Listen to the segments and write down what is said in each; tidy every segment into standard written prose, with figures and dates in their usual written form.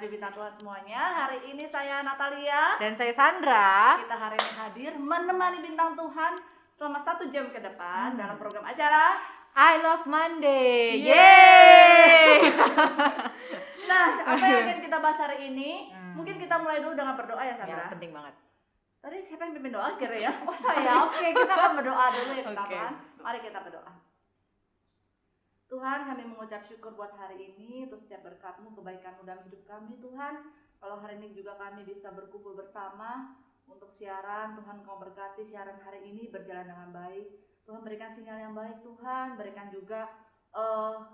Nabi bintang Tuhan semuanya. Hari ini saya Natalia dan saya Sandra. Kita hari ini hadir menemani bintang Tuhan selama 1 jam ke depan dalam program acara I Love Monday. Yeay! Nah, apa yang akan kita bahas hari ini? Mungkin kita mulai dulu dengan berdoa ya, Sandra. Ya, penting banget. Tadi siapa yang pimpin doa kira ya? Oh saya. Oke, kita akan berdoa dulu ya pertama. Okay. Mari kita berdoa. Tuhan, kami mengucap syukur buat hari ini untuk setiap berkat-Mu, kebaikan-Mu dalam hidup kami, Tuhan. Kalau hari ini juga kami bisa berkumpul bersama untuk siaran, Tuhan Kau berkati siaran hari ini berjalan dengan baik. Tuhan berikan sinyal yang baik, Tuhan. Berikan juga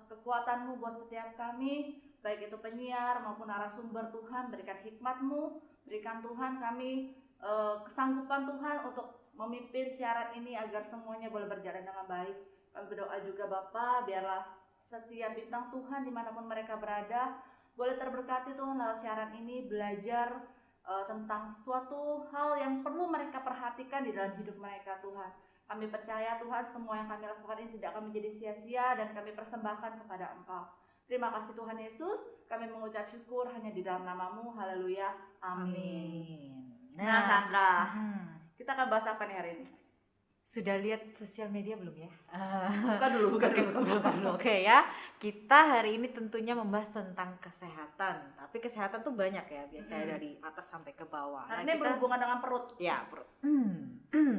kekuatan-Mu buat setiap kami, baik itu penyiar maupun narasumber, Tuhan. Berikan hikmat-Mu, berikan Tuhan kami kesanggupan Tuhan untuk memimpin siaran ini agar semuanya boleh berjalan dengan baik. Kami berdoa juga Bapa, biarlah setiap bintang Tuhan dimanapun mereka berada boleh terberkati Tuhan lewat siaran ini, belajar tentang suatu hal yang perlu mereka perhatikan di dalam hidup mereka Tuhan. Kami percaya Tuhan semua yang kami lakukan ini tidak akan menjadi sia-sia dan kami persembahkan kepada Engkau. Terima kasih Tuhan Yesus, kami mengucap syukur hanya di dalam nama-Mu, haleluya, amin. Nah Sandra, kita akan bahas apa nih hari ini? Sudah lihat sosial media belum ya? Buka dulu. Oke ya. Kita hari ini tentunya membahas tentang kesehatan. Tapi kesehatan tuh banyak ya, biasanya dari atas sampai ke bawah. Nah, ini berhubungan dengan perut. Ya, perut.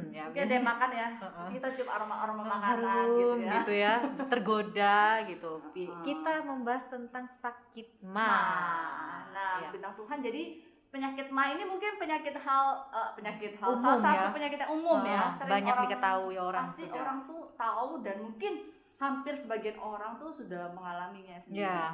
Ya, mungkin ada yang makan ya. Kita cium aroma makanan gitu ya. Tergoda gitu. Kita membahas tentang sakit ma. Nah, ya. Bintang Tuhan, jadi penyakit ma ini mungkin penyakit hal umum, salah satu ya. penyakit yang umum ya. Sering banyak orang, diketahui orang pasti sudah. Orang tuh tahu dan mungkin hampir sebagian orang tuh sudah mengalaminya sendiri. Ya,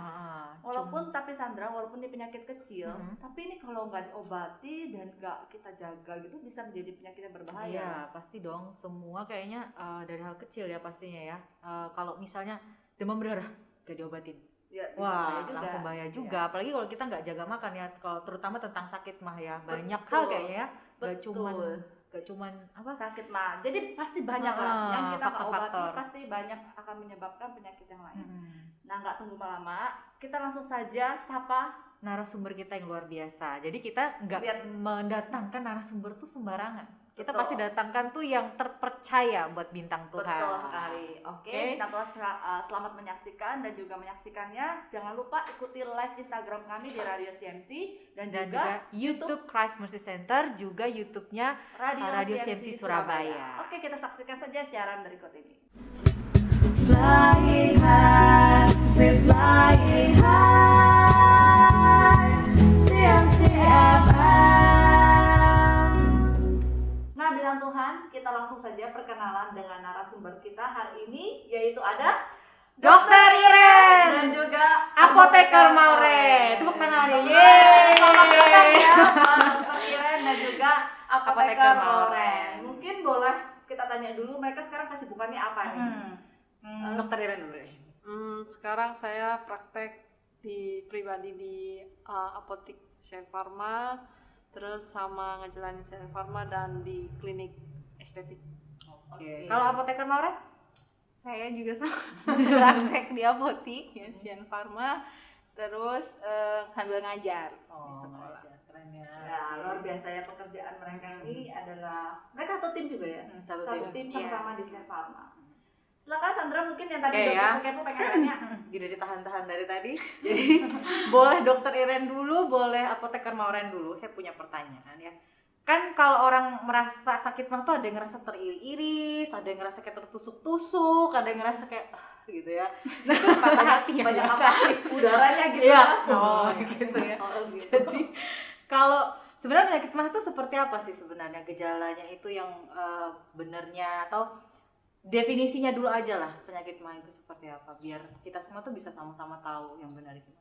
walaupun tapi Sandra, walaupun ini penyakit kecil, tapi ini kalau nggak diobati dan nggak kita jaga gitu bisa menjadi penyakit yang berbahaya. Iya, pasti dong. Semua kayaknya dari hal kecil ya pastinya ya. Kalau misalnya demam berdarah nggak diobatin. Ya, wah, langsung bahaya juga. Ya. Apalagi kalau kita nggak jaga makan ya, kalau terutama tentang sakit mah ya, banyak hal kayaknya ya. Gak cuman apa sakit mah. Jadi pasti banyak lah yang kita nggak obati, pasti banyak akan menyebabkan penyakit yang lain. Nah, nggak tunggu lama, kita langsung saja sapa narasumber kita yang luar biasa. Jadi kita nggak mendatangkan narasumber tuh sembarangan. Kita pasti datangkan tuh yang terpercaya buat bintang Tuhan. Betul sekali. Oke. Bintang Tuhan selamat menyaksikan dan juga menyaksikannya. Jangan lupa ikuti live Instagram kami di Radio CMC dan juga YouTube Christ Mercy Center, juga YouTube-nya Radio CMC Surabaya. Oke, kita saksikan saja siaran berikut ini. Flying high, we're flying high, CMC FM. Nah, bintang Tuhan, kita langsung saja perkenalan dengan narasumber kita hari ini, yaitu ada Dokter Iren dan juga Apoteker Mauren. Tepuk tangan. Yeay. Selamat datang ya Dokter Iren dan juga Apoteker Mauren. Mungkin boleh kita tanya dulu, mereka sekarang kesibukannya apa nih? Dokter Iren dulu deh. Sekarang saya praktek pribadi di apotik Shen Pharma, terus sama ngejalanin Shen Pharma dan di klinik estetik. Oke. Kalau Apoteker Mauren? Saya juga sama praktek di apotik ya Shen Pharma, terus sambil ngajar di sekolah. Keren ya. Ya, luar biasa ya pekerjaan mereka ini adalah mereka satu tim juga ya? Satu tim sama-sama di Shen Pharma. Silakan Sandra, mungkin yang tadi dokter pengen tanya. Tidak ditahan-tahan dari tadi. Jadi boleh Dokter Iren dulu, boleh Apoteker Mauren dulu. Saya punya pertanyaan ya. Kan kalau orang merasa sakit mah tuh ada yang ngerasa teriris-iris, ada yang ngerasa kayak tertusuk-tusuk, ada yang ngerasa kayak gitu ya. Patah hati ya. Banyak apa? Udaranya gitu ya. Gitu ya. Jadi kalau sebenarnya penyakit mah tuh seperti apa sih sebenarnya gejalanya itu yang benarnya, atau definisinya dulu aja lah penyakit mah itu seperti apa biar kita semua tuh bisa sama-sama tahu yang benar itu.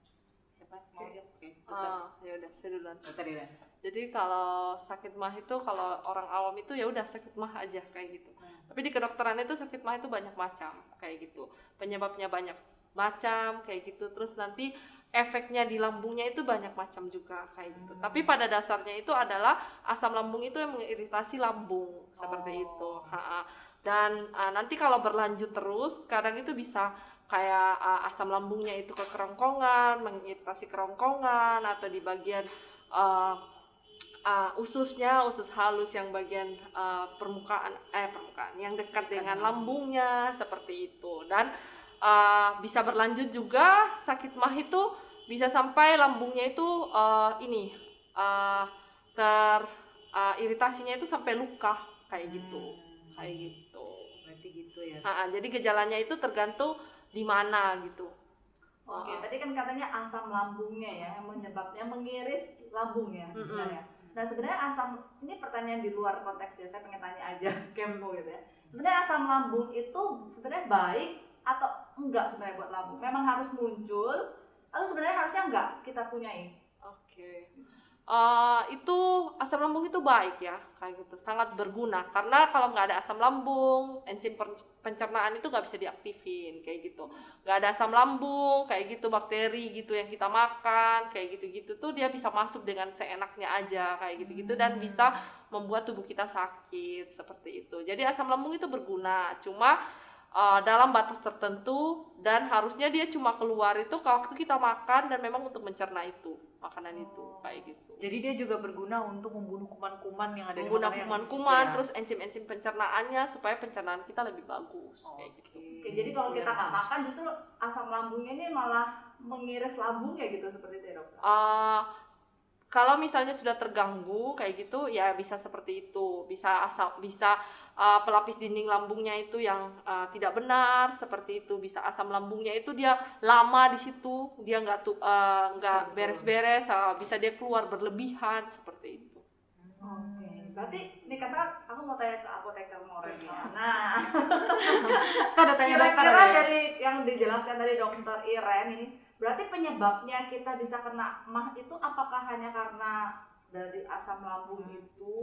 Siapa mau ya? Oke. Ya udah, saya duluan. Jadi kalau sakit mah itu kalau orang awam itu ya udah sakit mah aja kayak gitu. Tapi di kedokteran itu sakit mah itu banyak macam kayak gitu. Penyebabnya banyak macam kayak gitu. Terus nanti efeknya di lambungnya itu banyak macam juga kayak gitu. Tapi pada dasarnya itu adalah asam lambung itu yang mengiritasi lambung seperti itu. Dan nanti kalau berlanjut terus kadang itu bisa kayak asam lambungnya itu ke kerongkongan, mengiritasi kerongkongan, atau di bagian usus halus yang bagian permukaan yang dekat dengan lambungnya, seperti itu. Dan bisa berlanjut juga sakit mah itu bisa sampai lambungnya itu iritasinya itu sampai luka kayak gitu. Berarti gitu ya. Jadi gejalanya itu tergantung di mana gitu. Oke, tadi kan katanya asam lambungnya ya yang menyebabnya mengiris lambung ya, benar ya. Nah sebenarnya ini pertanyaan di luar konteks ya, saya pengen tanya aja, kepo gitu ya. Sebenarnya asam lambung itu sebenarnya baik atau enggak sebenarnya buat lambung? Memang harus muncul atau sebenarnya harusnya enggak kita punyai? Oke. Itu asam lambung itu baik ya, kayak gitu, sangat berguna, karena kalau nggak ada asam lambung, enzim pencernaan itu nggak bisa diaktifin kayak gitu. Nggak ada asam lambung kayak gitu, bakteri gitu yang kita makan kayak gitu-gitu tuh dia bisa masuk dengan seenaknya aja kayak gitu-gitu, dan bisa membuat tubuh kita sakit seperti itu. Jadi asam lambung itu berguna, cuma dalam batas tertentu, dan harusnya dia cuma keluar itu waktu kita makan dan memang untuk mencerna itu makanan itu kayak gitu. Jadi dia juga berguna untuk membunuh kuman-kuman yang ada di Membunuh makanan kuman-kuman, ya. terus enzim-enzim pencernaannya supaya pencernaan kita lebih bagus kayak gitu. Oke, jadi kalau kita nggak makan justru asam lambungnya ini malah mengiris lambung kayak gitu, seperti itu ya dokter? Kalau misalnya sudah terganggu kayak gitu ya bisa seperti itu, bisa pelapis dinding lambungnya itu yang tidak benar seperti itu, bisa asam lambungnya itu dia lama di situ, dia nggak beres-beres, bisa dia keluar berlebihan seperti itu. Oke, berarti nih Kak, aku mau tanya ke apoteker Moren. Nah, Kita udah tanya dokter kira-kira ya. dari yang dijelaskan dari dokter Iren ini, berarti penyebabnya kita bisa kena mah itu apakah hanya karena dari asam lambung itu?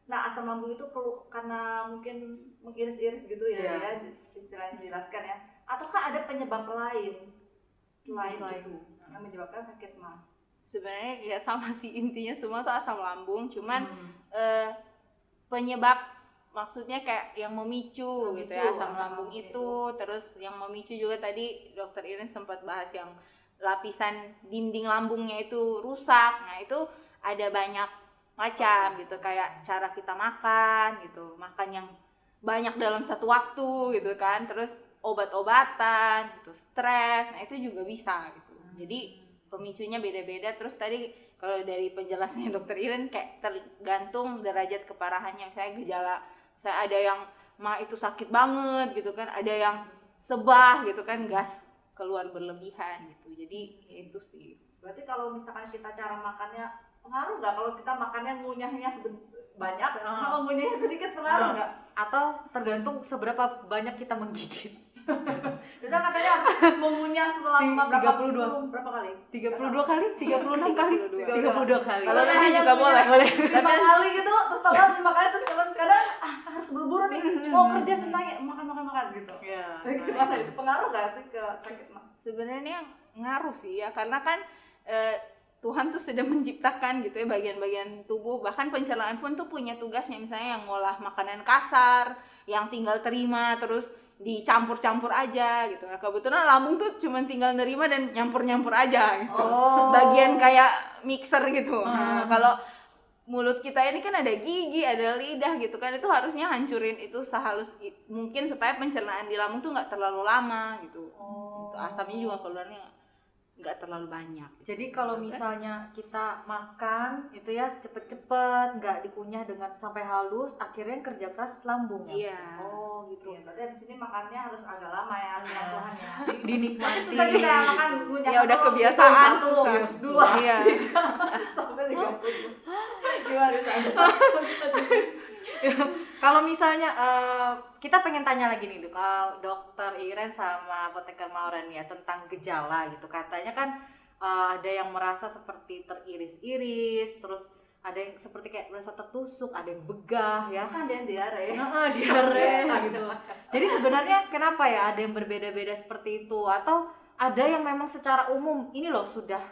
Nah, asam lambung itu karena mungkin mengiris-iris gitu ya, ya istilahnya dijelaskan ya. Ataukah ada penyebab lain selain itu yang menyebabkan sakit mah? Sebenarnya ya sama sih, intinya semua tuh asam lambung, cuman penyebab maksudnya kayak yang memicu gitu ya, asam lambung itu. Terus yang memicu juga tadi dokter Iren sempat bahas yang lapisan dinding lambungnya itu rusak. Nah itu ada banyak macam gitu, kayak cara kita makan gitu, makan yang banyak dalam satu waktu gitu kan, terus obat-obatan gitu, stres, nah itu juga bisa gitu. Jadi pemicunya beda-beda. Terus tadi kalau dari penjelasannya dokter Iren kayak tergantung derajat keparahannya. Saya gejala, saya ada yang mah itu sakit banget gitu kan, ada yang sebah gitu kan, gas keluar berlebihan gitu. Jadi ya itu sih. Berarti kalau misalkan kita cara makannya pengaruh nggak? Kalau kita makannya ngunyahnya banyak, sama ngunyahnya sedikit pengaruh nggak? Atau tergantung seberapa banyak kita menggigit. Bisa katanya harus mengunyah selama berapa 32 kali? 32 kali, 36 kali, 32 kali. Kalau Boleh, lebih hanya juga ngunyah boleh. 5 kali gitu, terus tahu 5 kali, terus kadang harus buru-buru nih, mau kerja senangnya makan gitu. Ya. Gimana itu pengaruh nggak sih ke sakit mah? Sebenarnya ngaruh sih ya, karena kan Tuhan tuh sudah menciptakan gitu ya bagian-bagian tubuh, bahkan pencernaan pun tuh punya tugasnya, misalnya yang ngolah makanan kasar, yang tinggal terima terus dicampur-campur aja gitu. Nah, kebetulan lambung tuh cuma tinggal nerima dan nyampur-nyampur aja gitu. Bagian kayak mixer gitu. Nah, kalau mulut kita ini kan ada gigi, ada lidah gitu kan, itu harusnya hancurin itu sehalus mungkin supaya pencernaan di lambung tuh nggak terlalu lama gitu. Gitu. Asamnya juga keluarnya nggak terlalu banyak. Jadi kalau misalnya kita makan itu ya cepet-cepet, nggak dikunyah dengan sampai halus, akhirnya yang kerja keras lambung ya. Iya. Oh gitu. Iya, berarti abis ini makannya harus agak lama ya, Tuhan ya. Dinikmati. Susah kita makan ngunyah Ya udah satu, kebiasaan, satu, susah. dua, Iya. sampai 30. Gimana sana? Kalau misalnya kita pengen tanya lagi nih kalau dokter Iren sama apoteker Mauren ya tentang gejala gitu, katanya kan ada yang merasa seperti teriris-iris, terus ada yang seperti kayak merasa tertusuk, ada yang begah ya, Kan dia diare. diare gitu. Jadi sebenarnya kenapa ya ada yang berbeda-beda seperti itu, atau ada yang memang secara umum ini loh sudah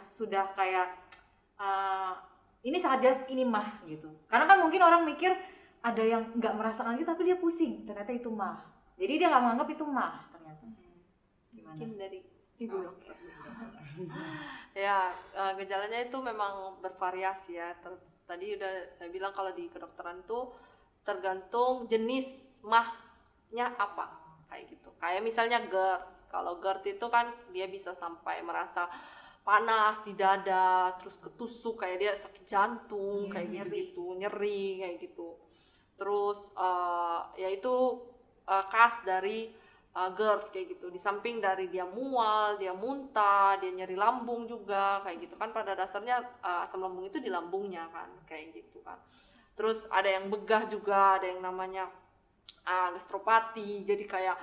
kayak ini sangat jelas ini mah gitu. Karena kan mungkin orang mikir ada yang nggak merasakan gitu tapi dia pusing, ternyata itu mah. Jadi dia nggak menganggap itu mah ternyata. Gimana? Mungkin dari ibu dokter. Ya, gejalanya itu memang bervariasi ya. Tadi udah saya bilang kalau di kedokteran tuh tergantung jenis mahnya apa, kayak gitu. Kayak misalnya GERD. Kalau GERD itu kan dia bisa sampai merasa panas di dada, terus ketusuk kayak dia sakit jantung, kayak gitu, nyeri kayak gitu. Terus ya itu khas dari GERD kayak gitu. Di samping dari dia mual, dia muntah, dia nyeri lambung juga kayak gitu kan, pada dasarnya asam lambung itu di lambungnya kan, kayak gitu kan. Terus ada yang begah juga, ada yang namanya gastropati, jadi kayak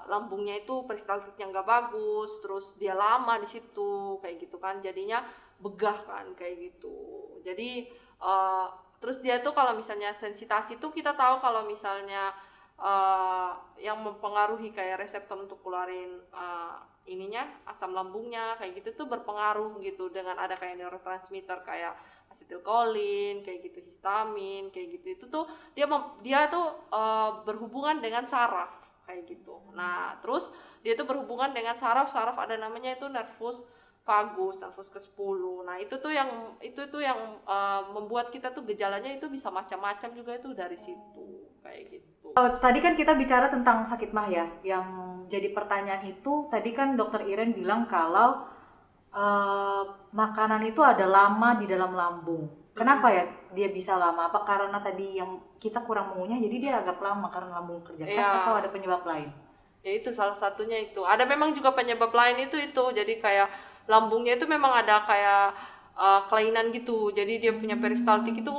lambungnya itu peristaltiknya nggak bagus, terus dia lama di situ kayak gitu kan, jadinya begah kan kayak gitu. Jadi terus dia tuh kalau misalnya sensitasi tuh kita tahu kalau misalnya yang mempengaruhi kayak reseptor untuk keluarin ininya asam lambungnya kayak gitu tuh berpengaruh gitu dengan ada kayak neurotransmitter kayak asetilkolin kayak gitu, histamin kayak gitu. Itu tuh dia tuh berhubungan dengan saraf kayak gitu. Nah, terus dia tuh berhubungan dengan saraf ada namanya itu nervus vagus, nervus ke-10. Nah, itu tuh yang membuat kita tuh gejalanya itu bisa macam-macam juga itu dari situ kayak gitu. Tadi kan kita bicara tentang sakit mah ya, yang jadi pertanyaan itu tadi kan Dokter Iren bilang kalau makanan itu ada lama di dalam lambung. Kenapa ya dia bisa lama? Apa karena tadi yang kita kurang mengunyah jadi dia agak lama karena lambung kerja keras atau ada penyebab lain? Ya itu salah satunya itu. Ada memang juga penyebab lain itu. Jadi kayak lambungnya itu memang ada kayak kelainan gitu. Jadi dia punya peristaltik itu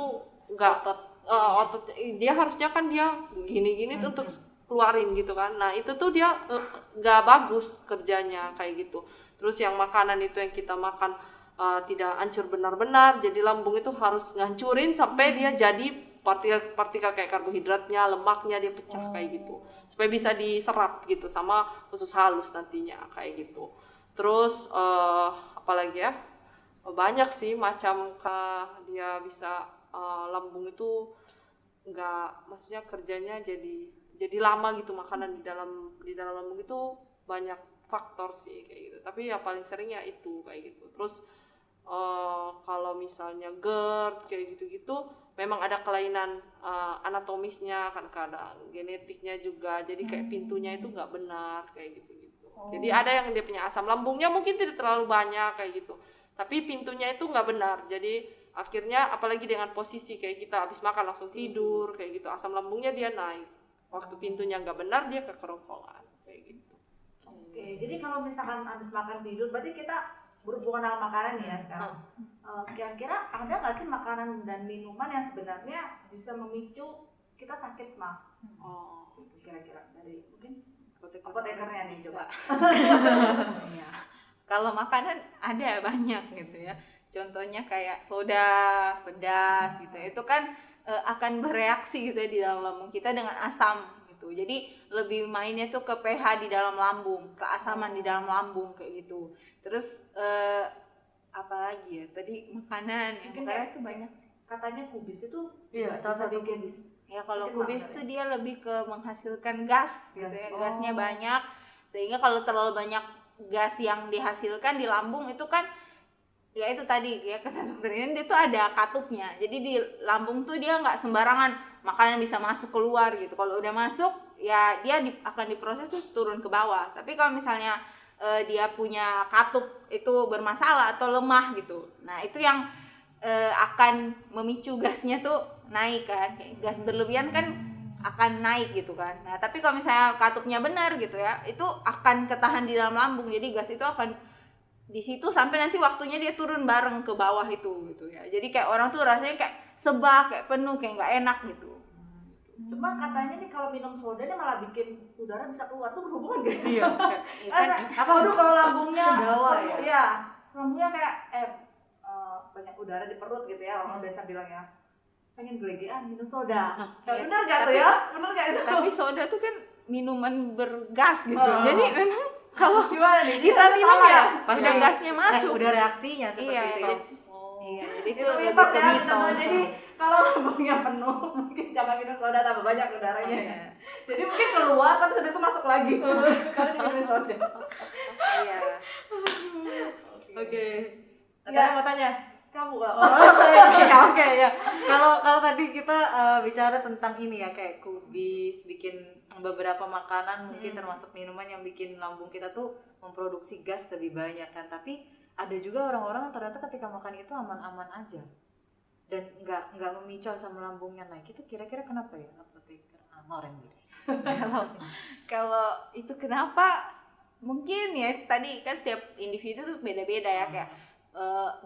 enggak otot dia harusnya kan dia gini-gini tuh untuk keluarin gitu kan. Nah, itu tuh dia enggak bagus kerjanya kayak gitu. Terus yang makanan itu yang kita makan tidak hancur benar-benar, jadi lambung itu harus ngancurin sampai dia jadi partikel kayak karbohidratnya, lemaknya dia pecah kayak gitu, supaya bisa diserap gitu sama usus halus nantinya kayak gitu. Terus apalagi ya, banyak sih macam dia bisa lambung itu nggak, maksudnya kerjanya jadi lama gitu, makanan di dalam lambung itu banyak faktor sih kayak gitu. Tapi ya paling seringnya itu kayak gitu. Terus kalau misalnya GERD kayak gitu-gitu memang ada kelainan anatomisnya kan, kadang genetiknya juga, jadi kayak pintunya itu nggak benar kayak gitu-gitu. Jadi ada yang dia punya asam lambungnya mungkin tidak terlalu banyak kayak gitu, tapi pintunya itu nggak benar, jadi akhirnya apalagi dengan posisi kayak kita habis makan langsung tidur kayak gitu, asam lambungnya dia naik, waktu pintunya nggak benar dia kekerongkongan kayak gitu. Oke, jadi kalau misalkan habis makan tidur berarti kita berhubungan sama makanan ya sekarang. Kira-kira ada nggak sih makanan dan minuman yang sebenarnya bisa memicu kita sakit mah? Itu kira-kira dari mungkin apotekernya nih coba. Ya. Kalau makanan ada banyak gitu ya. Contohnya kayak soda, pedas gitu. Itu kan akan bereaksi gitu ya di dalam lambung kita dengan asam gitu. Jadi lebih mainnya tuh ke pH di dalam lambung, keasaman di dalam lambung kayak gitu. Terus apalagi ya? Tadi makanan, yang makanan itu banyak sih. Katanya kubis itu salah satu bikin kubis. Ya kalau Mungkin kubis banget tuh dia lebih ke menghasilkan gas gitu ya. Gasnya banyak. Sehingga kalau terlalu banyak gas yang dihasilkan di lambung itu kan, ya itu tadi ya kata dokter ini, dia tuh ada katupnya. Jadi di lambung tuh dia nggak sembarangan makanan bisa masuk keluar gitu. Kalau udah masuk ya dia akan diproses terus turun ke bawah. Tapi kalau misalnya dia punya katup itu bermasalah atau lemah gitu, nah itu yang akan memicu gasnya tuh naik kan. Kayak gas berlebihan kan akan naik gitu kan. Nah tapi kalau misalnya katupnya benar gitu ya, itu akan ketahan di dalam lambung. Jadi gas itu akan di situ sampai nanti waktunya dia turun bareng ke bawah itu gitu ya. Jadi kayak orang tuh rasanya kayak sebak, kayak penuh, kayak nggak enak gitu. Cuma katanya nih kalau minum soda nih malah bikin udara bisa keluar, tuh berhubungan gak? Iya. Apa waduh kalau lambungnya Sendawa ya? Iya, lambungnya kayak banyak udara di perut gitu ya, orang biasa bilang ya pengen gelegean minum soda. Bener gak tuh ya? Bener gak itu? Tapi soda tuh kan minuman bergas gitu. Jadi memang kalau Gimana nih? kita minum ya Pasti udah gasnya masuk. udah reaksinya seperti Iya, itu. jadi- Iya, jadi itu Itu lebih mitos ke ya, mitos. jadi kalau lambungnya penuh mungkin jangan minum soda, tambah banyak udaranya. Iya. Jadi mungkin keluar tapi habis itu masuk lagi. Karena diminum soda. Iya. Oke. Nggak. Ada mau tanya? Kamu nggak? Oke ya. Kalau tadi kita bicara tentang ini ya kayak kubis, bikin beberapa makanan mungkin termasuk minuman yang bikin lambung kita tuh memproduksi gas lebih banyak kan. Tapi ada juga orang-orang yang ternyata ketika makan itu aman-aman aja dan nggak memicu asam lambungnya naik. Itu kira-kira kenapa ya? Apa orang gitu? Kalau itu kenapa? Mungkin ya tadi kan setiap individu tuh beda-beda ya, kayak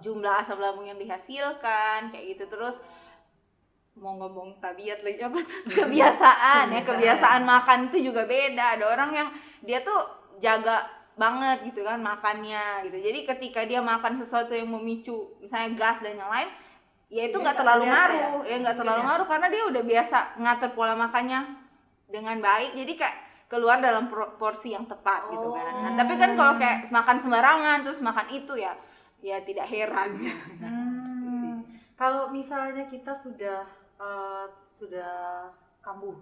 jumlah asam lambung yang dihasilkan kayak gitu. Terus mau ngomong tabiat lagi apa tuh? Kebiasaan ya, kebiasaan makan itu juga beda. Ada orang yang dia tuh jaga banget gitu kan makannya gitu. Jadi ketika dia makan sesuatu yang memicu misalnya gas dan yang lain, ya itu nggak terlalu ngaruh, ya nggak terlalu ngaruh karena dia udah biasa ngatur pola makannya dengan baik. Jadi kayak keluar dalam porsi yang tepat gitu kan. Nah, tapi kan kalau kayak makan sembarangan terus makan itu ya tidak heran. Kalau misalnya kita sudah kambuh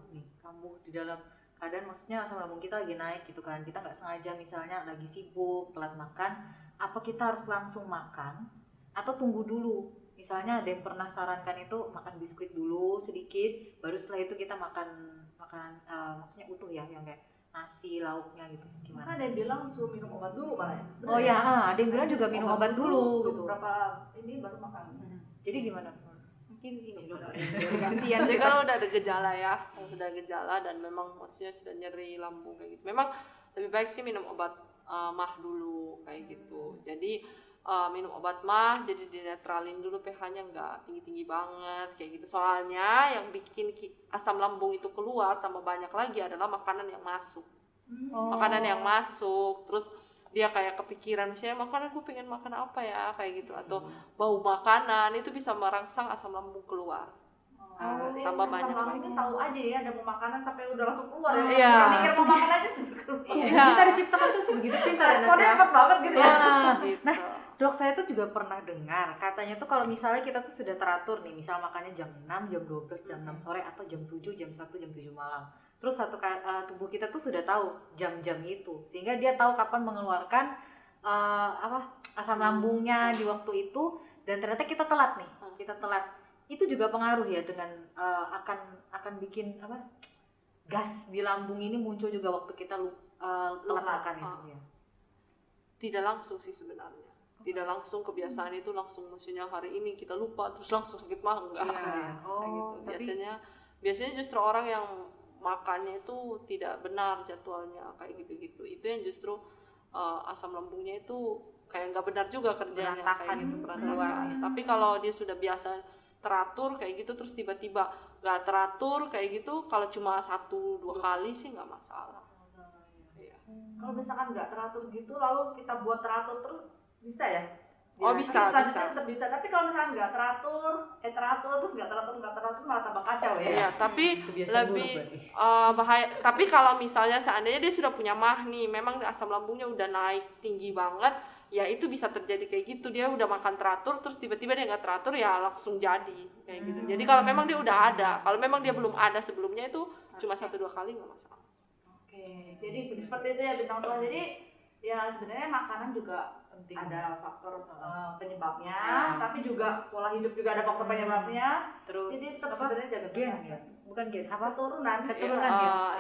di dalam keadaan, maksudnya asam lambung kita lagi naik gitu kan, kita nggak sengaja misalnya lagi sibuk telat makan, apa kita harus langsung makan atau tunggu dulu? Misalnya ada yang pernah sarankan itu makan biskuit dulu sedikit, baru setelah itu kita makan makanan maksudnya utuh ya, yang kayak nasi lauknya gitu. Gimana? Kan ada yang bilang suruh minum obat dulu malah ya. Bener Oh ya? ya, ada yang bilang juga minum obat dulu gitu. Berapa ini baru makan. Jadi gimana? Mungkin gini gantian. Jadi kalau udah ada gejala ya, kalau sudah ada gejala dan memang maksudnya sudah nyeri lambung kayak gitu, memang lebih baik sih minum obat mah dulu kayak gitu. Jadi minum obat mah jadi dinetralin dulu, pH-nya nggak tinggi-tinggi banget kayak gitu. Soalnya yang bikin asam lambung itu keluar tambah banyak lagi adalah makanan yang masuk. Makanan yang masuk, terus dia kayak kepikiran misalnya makanan gue pengen makan apa ya kayak gitu, atau bau makanan itu bisa merangsang asam lambung keluar. Tambah banyak asam lambungnya tahu aja ya ada mau makanan sampai udah langsung keluar ya. Iya. Mikir mau makan aja sih. Iya. Kita diciptakan tuh sebegitu pintar. Responnya cepet banget gitu ya. Gitu. Nah, Dok, saya tuh juga pernah dengar katanya tuh kalau misalnya kita tuh sudah teratur nih, misal makannya jam 6, jam 12, jam 6 sore atau jam 7, jam 1, jam 7 malam. Terus tubuh kita tuh sudah tahu jam-jam itu, sehingga dia tahu kapan mengeluarkan asam lambungnya di waktu itu, dan ternyata kita telat nih. Kita telat. Itu juga pengaruh ya dengan akan bikin gas di lambung ini muncul juga waktu kita telat makan itu ya. Tidak langsung sih sebenarnya. Tidak langsung kebiasaan itu langsung, maksudnya hari ini kita lupa terus langsung sakit mah enggak. Iya. Kayak gitu. Biasanya justru orang yang makannya itu tidak benar jadwalnya kayak gitu-gitu. Itu yang justru asam lambungnya itu kayak nggak benar juga kerjanya kayak gitu, berantakan. Tapi kalau dia sudah biasa teratur kayak gitu terus tiba-tiba nggak teratur kayak gitu, kalau cuma 1-2 kali sih nggak masalah. Iya. Kalau misalkan nggak teratur gitu lalu kita buat teratur terus bisa ya? Oh, bisa. Tetap bisa. Tapi kalau misalkan nggak teratur terus nggak teratur malah tambah kacau ya. Iya, tapi lebih bahaya. Tapi kalau misalnya seandainya dia sudah punya mah nih, memang asam lambungnya udah naik tinggi banget, ya itu bisa terjadi kayak gitu. Dia udah makan teratur terus tiba-tiba dia nggak teratur, ya langsung jadi kayak gitu. Jadi kalau memang dia udah ada, kalau memang dia belum ada sebelumnya itu cuma 1-2 kali nggak masalah. Oke, jadi seperti itu ya bintang Tuhan. Jadi ya sebenarnya makanan juga penting. Ada faktor penyebabnya, tapi juga pola hidup juga ada faktor penyebabnya. Terus jadi tetap sebenarnya jaga gen kesehatan. ya? Bukan gen, Keturunan ya?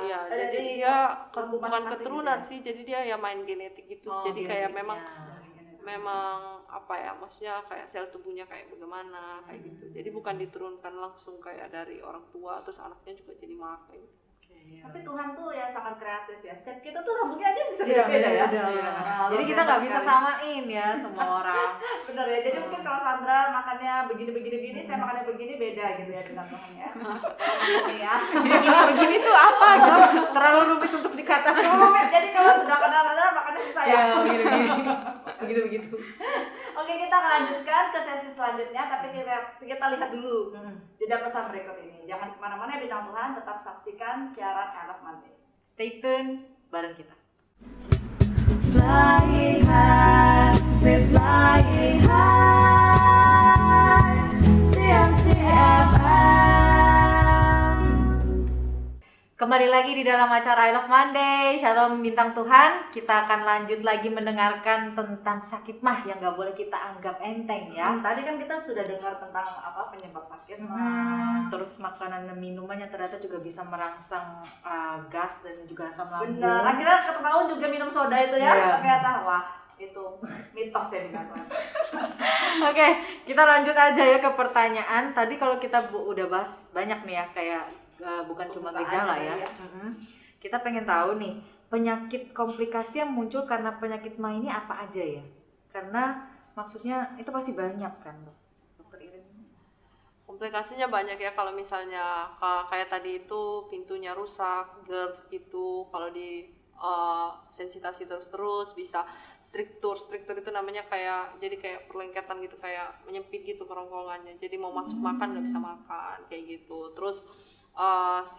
Iya, Ada jadi di dia lambung bukan masing-masing keturunan gitu sih, jadi dia ya main genetik gitu. Jadi kayak memang apa ya, maksudnya kayak sel tubuhnya kayak bagaimana kayak gitu. Jadi bukan diturunkan langsung kayak dari orang tua terus anaknya juga jadi mah kayak gitu. Tapi Tuhan tuh ya sangat kreatif ya. Setiap kita tuh lambungnya aja bisa beda-beda ya. Nah, jadi kita nggak bisa samain ya semua orang. Bener ya. Jadi mungkin kalau Sandra makannya begini, saya makannya begini beda gitu ya dengan Tuhan ya. Ya. begini tuh apa gitu. Terlalu rumit untuk dikatakan. Rumit. Jadi kalau sudah kenal Sandra makannya susah ya. Begitu. Oke, kita akan lanjutkan ke sesi selanjutnya, tapi kita lihat dulu jeda pesan berikut ini. Jangan kemana-mana ya bintang Tuhan, tetap saksikan siaran I Love Monday. Stay tune bareng kita. Flying high, we're flying high. CMC FM. Kembali lagi di dalam acara I Love Monday. Shalom bintang Tuhan. Kita akan lanjut lagi mendengarkan tentang sakit mah yang gak boleh kita anggap enteng ya. Tadi kan kita sudah dengar tentang apa penyebab sakit mah. Terus makanan dan minuman yang ternyata juga bisa merangsang gas dan juga asam lambung. Bener. Akhirnya ketahuan juga minum soda itu ya. Iya. Ternyata wah itu mitos ya dikatakan. Oke, kita lanjut aja ya ke pertanyaan. Tadi kalau kita udah bahas banyak nih ya, kayak bukan cuma Pembukaan gejala tadi ya. ya. Kita pengen tahu nih, penyakit komplikasi yang muncul karena penyakit mah ini apa aja ya? Karena maksudnya itu pasti banyak kan, Dokter Irin? Komplikasinya banyak ya, kalau misalnya kayak tadi itu pintunya rusak, GERD gitu, kalau di sensitasi terus-terus bisa struktur itu namanya jadi kayak perlengketan gitu, kayak menyempit gitu kerongkongannya, jadi mau masuk makan nggak bisa makan kayak gitu. Terus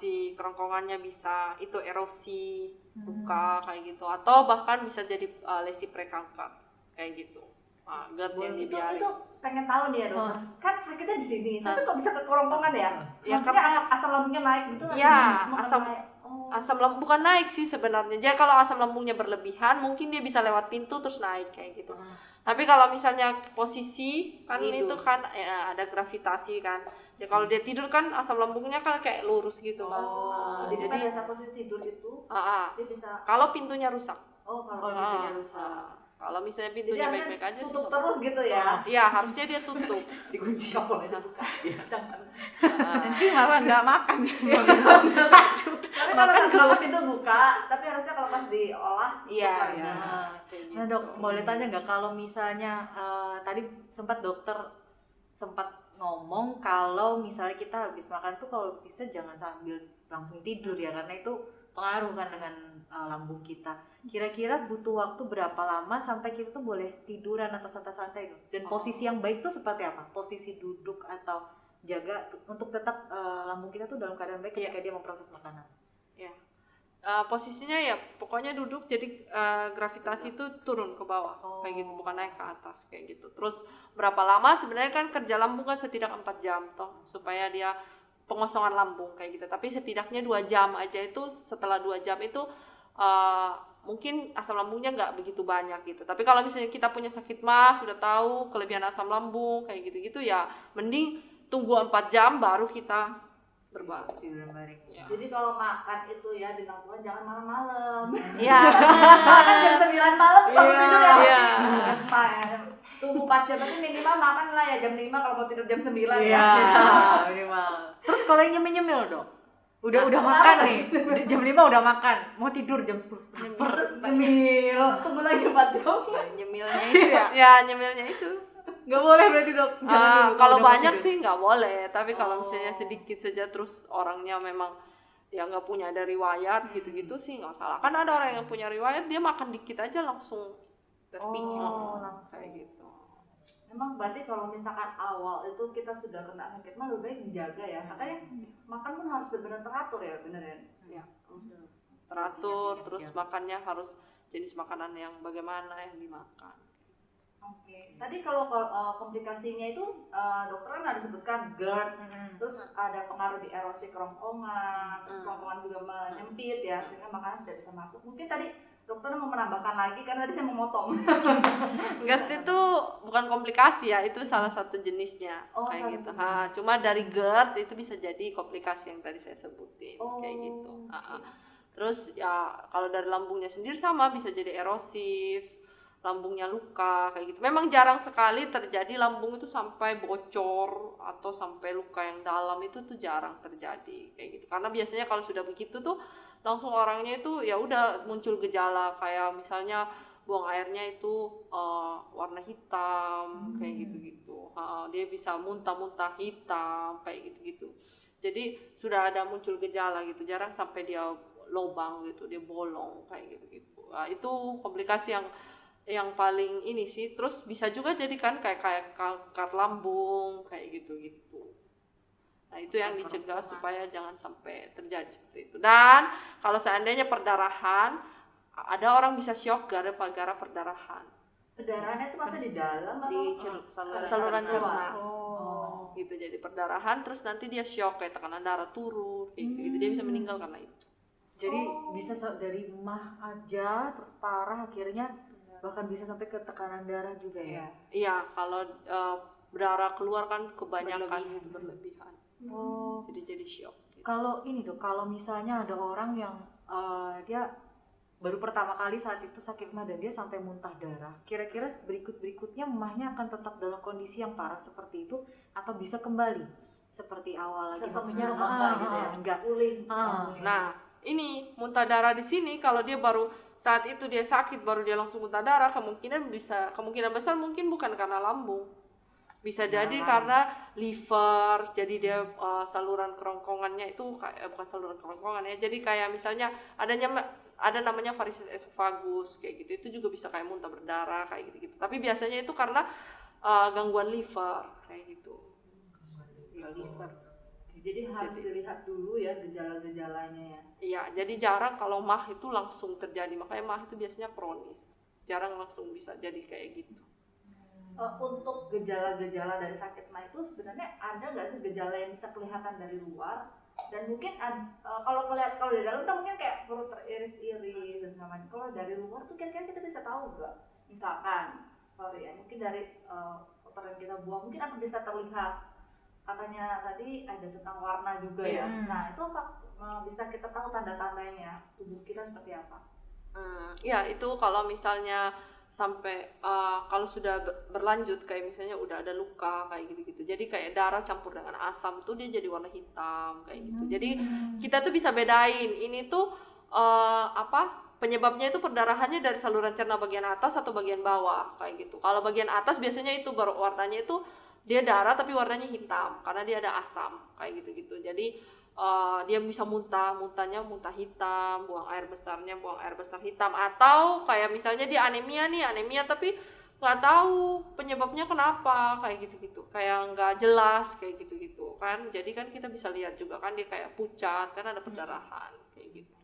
si kerongkongannya bisa itu erosi, luka kayak gitu, atau bahkan bisa jadi lesi prekanker kayak gitu. GERD yang dibiarin. Itu pengen tahu nih ya dok. Kan sakitnya di sini, tapi kok bisa ke kerongkongan ya? Ya, Maksudnya asam lambungnya naik gitu? Iya, asam asam lambung bukan naik sih sebenarnya. Jadi kalau asam lambungnya berlebihan mungkin dia bisa lewat pintu terus naik kayak gitu. Tapi kalau misalnya posisi kan Tidur. itu kan ada gravitasi kan. Ya kalau dia tidur kan asam lambungnya kan kayak lurus gitu. jadi Jadi pada saat posisi tidur itu dia bisa. kalau pintunya rusak. Kalau Kalau pintunya rusak. Kalau misalnya jadi pintunya harusnya baik-baik aja sih. tutup nggak terus gitu ya. Iya, harusnya dia tutup. Dikunci. Nggak boleh dibuka. Jangan. Nanti malah nggak makan. Tapi kalau saat makan pintu buka, tapi harusnya kalau pas diolah. Iya, buka. iya. Kayak gitu. Nah dok, boleh tanya nggak kalau misalnya tadi sempat dokter sempat ngomong kalau misalnya kita habis makan tuh kalau bisa jangan sambil langsung tidur ya, karena itu pengaruh kan dengan lambung kita. Kira-kira butuh waktu berapa lama sampai kita tuh boleh tiduran atau santai-santai dok? Dan posisi yang baik tuh seperti apa? Posisi duduk atau jaga untuk tetap lambung kita tuh dalam keadaan baik ketika dia memproses makanan. Posisinya ya pokoknya duduk, jadi gravitasi itu turun ke bawah kayak gitu, bukan naik ke atas kayak gitu. Terus berapa lama sebenarnya kan kerja lambung kan setidaknya 4 jam toh supaya dia pengosongan lambung kayak gitu. Tapi setidaknya 2 jam aja itu, setelah 2 jam itu mungkin asam lambungnya nggak begitu banyak gitu. Tapi kalau misalnya kita punya sakit mah, sudah tahu kelebihan asam lambung kayak gitu-gitu ya mending tunggu 4 jam baru kita berbaring. Tiduran bareng. Jadi kalau makan itu ya bintang Tuhan jangan malam-malam. Iya. Makan jam 9 malam terus langsung Iya. tidur ya. Iya. Tunggu 4 jam, berarti minimal makan lah ya jam 5 kalau mau tidur jam 9 ya. Iya, minimal. Terus kalau yang nyemil-nyemil dok? Udah Kenapa? makan nih, jam 5 udah makan, mau tidur jam 10. Lapar. Terus nyemil, tunggu lagi 4 jam. Nyemilnya itu ya. Ya nyemilnya itu. Nggak boleh berarti dok? Jangan dulu Kalau udah mau banyak tidur. sih nggak boleh, tapi kalau misalnya sedikit saja terus orangnya memang ya nggak punya ada riwayat gitu-gitu sih nggak salah. Kan ada orang yang punya riwayat dia makan dikit aja langsung terpicu. langsung. Kayak gitu. Memang berarti kalau misalkan awal itu kita sudah kena sakit mah lebih baik dijaga ya. Makanya makan pun harus benar-benar teratur ya, bener ya. Ya. Teratur, terus makannya harus jenis makanan yang bagaimana yang dimakan. Oke. Tadi kalau komplikasinya itu dokter kan ada sebutkan GERD, terus ada pengaruh di erosi kerongkongan, terus kerongkongan juga menyempit ya sehingga makanan tidak bisa masuk. Mungkin tadi dokter mau menambahkan lagi karena tadi saya memotong. GERD itu bukan komplikasi ya, itu salah satu jenisnya Oh, kayak salah gitu. satu Cuma dari GERD itu bisa jadi komplikasi yang tadi saya sebutin kayak gitu. Terus ya kalau dari lambungnya sendiri sama, bisa jadi erosif, lambungnya luka kayak gitu. Memang jarang sekali terjadi lambung itu sampai bocor atau sampai luka yang dalam, itu tuh jarang terjadi kayak gitu. Karena biasanya kalau sudah begitu tuh langsung orangnya itu ya udah muncul gejala kayak misalnya buang airnya itu warna hitam kayak gitu-gitu. Dia bisa muntah-muntah hitam kayak gitu-gitu. Jadi sudah ada muncul gejala gitu, jarang sampai dia lobang gitu, dia bolong kayak gitu-gitu. Nah, itu komplikasi yang paling ini sih. Terus bisa juga jadi kan kayak kanker lambung kayak gitu-gitu. Nah, itu yang dicegah supaya jangan sampai terjadi seperti itu. Dan kalau seandainya perdarahan, ada orang bisa shock gara-gara perdarahan. Perdarahannya itu masih di dalam atau Di saluran cerna. Oh. Gitu, jadi perdarahan terus nanti dia shock kayak tekanan darah turun kayak gitu, dia bisa meninggal karena itu. Jadi bisa dari mah aja terus parah akhirnya bahkan bisa sampai ke tekanan darah juga ya. Iya, kalau darah keluar kan kebanyakan berlebihan. Oh. Jadi shock. Gitu. Kalau ini Dok, kalau misalnya ada orang yang dia baru pertama kali saat itu sakit mah dan dia sampai muntah darah, kira-kira berikutnya mahnya akan tetap dalam kondisi yang parah seperti itu atau bisa kembali seperti awal lagi? Maksudnya enggak pulih. Nah, ini muntah darah di sini kalau dia baru saat itu dia sakit baru dia langsung muntah darah, kemungkinan besar mungkin bukan karena lambung. Bisa jadi karena liver, jadi dia saluran kerongkongannya itu kayak bukan saluran kerongkongan ya. Jadi kayak misalnya ada namanya varices esophagus kayak gitu. Itu juga bisa kayak muntah berdarah kayak gitu-gitu. Tapi biasanya itu karena gangguan liver kayak gitu. Liver. Jadi harus dilihat dulu ya gejala-gejalanya ya. Iya, jadi jarang kalau mah itu langsung terjadi. Makanya mah itu biasanya kronis. Jarang langsung bisa jadi kayak gitu. Untuk gejala-gejala dari sakit mah itu sebenarnya ada nggak sih gejala yang bisa kelihatan dari luar dan mungkin kalau dari dalam kita mungkin kayak perut teriris-iris dan segala macam. Kalau dari luar tuh kira-kira kita bisa tahu nggak? Misalkan, mungkin dari kotor yang kita buang mungkin apa bisa terlihat? Katanya tadi ada tentang warna juga ya. Nah itu apa bisa kita tahu tanda-tandanya tubuh kita seperti apa? Ya itu kalau misalnya sampai kalau sudah berlanjut kayak misalnya udah ada luka kayak gitu-gitu, jadi kayak darah campur dengan asam tuh dia jadi warna hitam kayak gitu. Jadi kita tuh bisa bedain ini tuh penyebabnya itu perdarahannya dari saluran cerna bagian atas atau bagian bawah kayak gitu. Kalau bagian atas biasanya itu baru warnanya itu dia darah tapi warnanya hitam karena dia ada asam kayak gitu-gitu. Jadi dia bisa muntahnya muntah hitam, buang air besar hitam, atau kayak misalnya dia anemia tapi nggak tahu penyebabnya kenapa kayak gitu-gitu, kayak nggak jelas kayak gitu-gitu kan. Jadi kan kita bisa lihat juga kan dia kayak pucat kan ada perdarahan kayak gitu.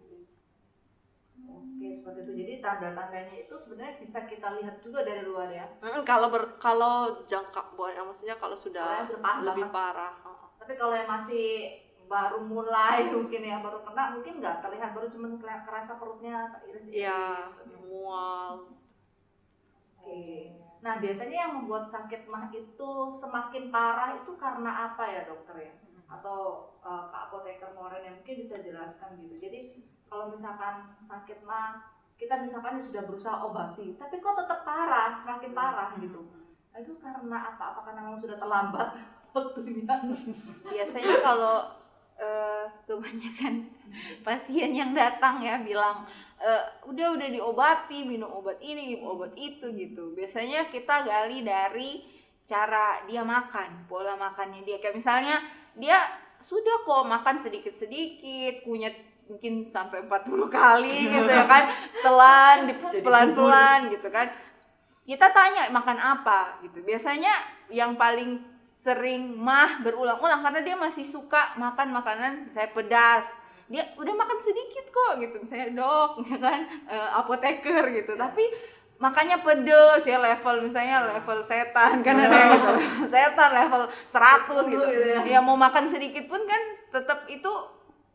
Oke, seperti itu. Jadi tanda-tandanya itu sebenarnya bisa kita lihat juga dari luar ya. Kalau jangka maksudnya kalau sudah lebih parah. Tapi kalau yang masih baru mulai mungkin ya baru kena mungkin nggak terlihat, baru cuman kerasa perutnya teriris-iris. Iya, mual. Oke. Nah biasanya yang membuat sakit mah itu semakin parah itu karena apa ya dokter ya? Atau Kak Apoteker Moren yang mungkin bisa jelaskan gitu. Jadi kalau misalkan sakit mah kita misalkan sudah berusaha obati tapi kok tetap parah, semakin parah gitu. Nah, itu karena apa? Apakah memang sudah terlambat waktunya? Biasanya kalau kebanyakan pasien yang datang ya bilang udah diobati, minum obat ini, minum obat itu gitu. Biasanya kita gali dari cara dia makan, pola makannya dia. Kayak misalnya dia sudah kok makan sedikit-sedikit, kunyit mungkin sampai 40 kali gitu ya kan, telan, pelan-pelan gitu kan. Kita tanya makan apa gitu. Biasanya yang paling sering mah berulang-ulang karena dia masih suka makan makanan saya pedas. Dia udah makan sedikit kok gitu, misalnya dok ya kan, apoteker gitu, tapi makannya pedes ya, level setan kan ada yang gitu, setan level 100 gitu ya. Mau makan sedikit pun kan tetap itu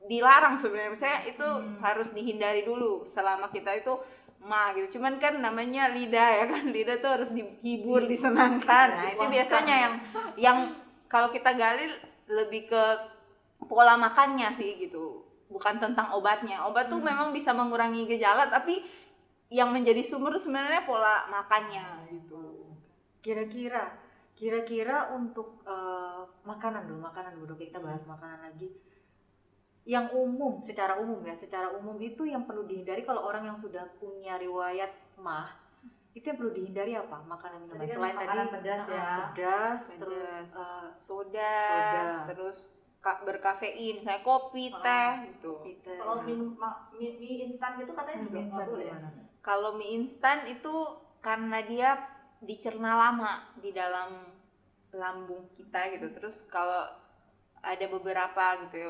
dilarang sebenarnya, misalnya itu harus dihindari dulu selama kita itu mah gitu. Cuman kan namanya lidah ya kan, lidah tuh harus dihibur, disenangkan. Nah itu biasanya yang kalau kita gali lebih ke pola makannya sih gitu, bukan tentang obatnya. Obat tuh memang bisa mengurangi gejala, tapi yang menjadi sumber sebenarnya pola makannya gitu. Kira-kira untuk makanan dulu kita bahas makanan lagi. Yang secara umum itu yang perlu dihindari kalau orang yang sudah punya riwayat mah, itu yang perlu dihindari apa? Makanan minuman selain makanan tadi pedas ya. Pedas, terus soda, terus berkafein, misalnya kopi, teh gitu. Kalau mie instan gitu katanya juga nggak boleh ya? Kalau mie instan itu karena dia dicerna lama di dalam lambung kita gitu. Terus kalau ada beberapa gitu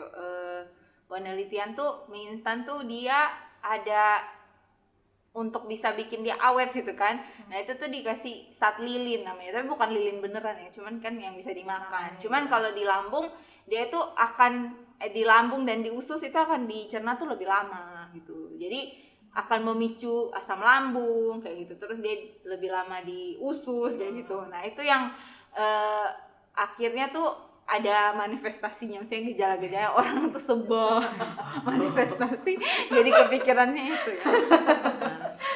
penelitian tuh mie instan tuh dia ada untuk bisa bikin dia awet gitu kan. Nah itu tuh dikasih zat lilin namanya, tapi bukan lilin beneran ya, cuman kan yang bisa dimakan. Cuman kalau di lambung dia tuh akan di lambung dan di usus itu akan dicerna tuh lebih lama gitu. Jadi akan memicu asam lambung kayak gitu, terus dia lebih lama di usus kayak gitu. Nah itu yang akhirnya tuh ada manifestasinya, misalnya gejala-gejala orang tuh sebel manifestasi, jadi kepikirannya itu ya.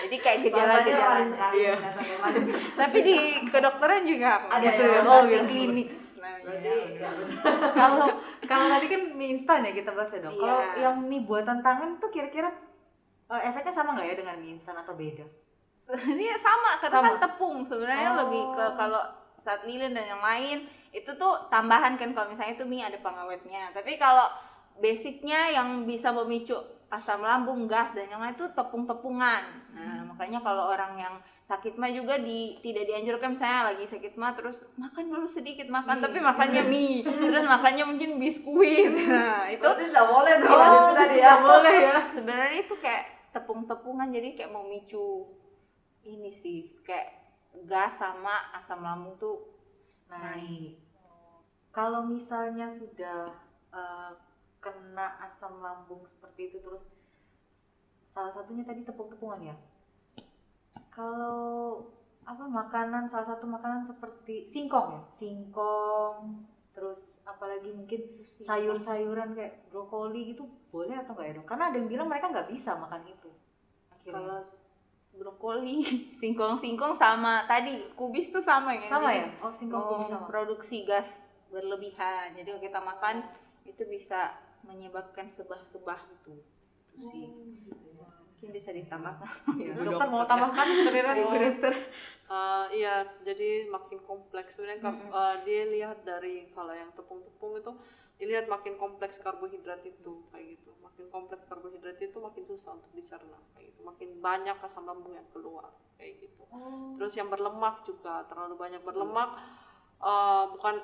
Jadi kayak gejala-gejala Iya. tapi di kedokteran juga Ada manifestasi ya? Oh, iya. klinik Berarti namanya. Kalau tadi kan mie instan ya kita bahas ya dok. Kalau Iya. yang mie buatan tangan tuh kira-kira efeknya sama nggak ya dengan mie instan atau beda? Sebenarnya sama karena Sama. kan tepung sebenarnya Oh. lebih ke kalau saat lilin dan yang lain itu tuh tambahan kan, kalau misalnya itu mie ada pengawetnya, tapi kalau basicnya yang bisa memicu asam lambung, gas dan yang lain itu tepung-tepungan. Nah makanya kalau orang yang sakit mah juga tidak dianjurkan, misalnya lagi sakit mah terus makan dulu sedikit makan, tapi makannya mie, terus makannya mungkin biskuit. Nah itu Berarti tidak boleh dong. Itu Tadi ya. Boleh ya. sebenarnya itu kayak tepung-tepungan, jadi kayak memicu ini sih kayak gas sama asam lambung tuh naik. Kalau misalnya sudah kena asam lambung seperti itu terus salah satunya tadi tepung-tepungan ya. Kalau makanan, salah satu makanan seperti singkong ya, singkong, terus apalagi mungkin sayur-sayuran kayak brokoli gitu boleh atau enggak ya dok? Karena ada yang bilang mereka nggak bisa makan itu. Akhirnya. Kalau brokoli, singkong sama tadi kubis tuh sama ya. Sama Jadi ya? Oh singkong kubis sama. produksi gas berlebihan. Jadi kalau kita makan itu bisa menyebabkan sebah-sebah gitu. Itu sih. Mungkin bisa ditambahkan. Dokter mau tambahkan sebenarnya Ibu dokter. Iya, jadi makin kompleks sebenarnya. Dia lihat dari kalau yang tepung-tepung itu dilihat makin kompleks karbohidrat itu kayak gitu. Makin kompleks karbohidrat itu makin susah untuk dicerna kayak gitu. Makin banyak asam lambung yang keluar kayak gitu. Terus yang berlemak juga terlalu banyak berlemak, bukan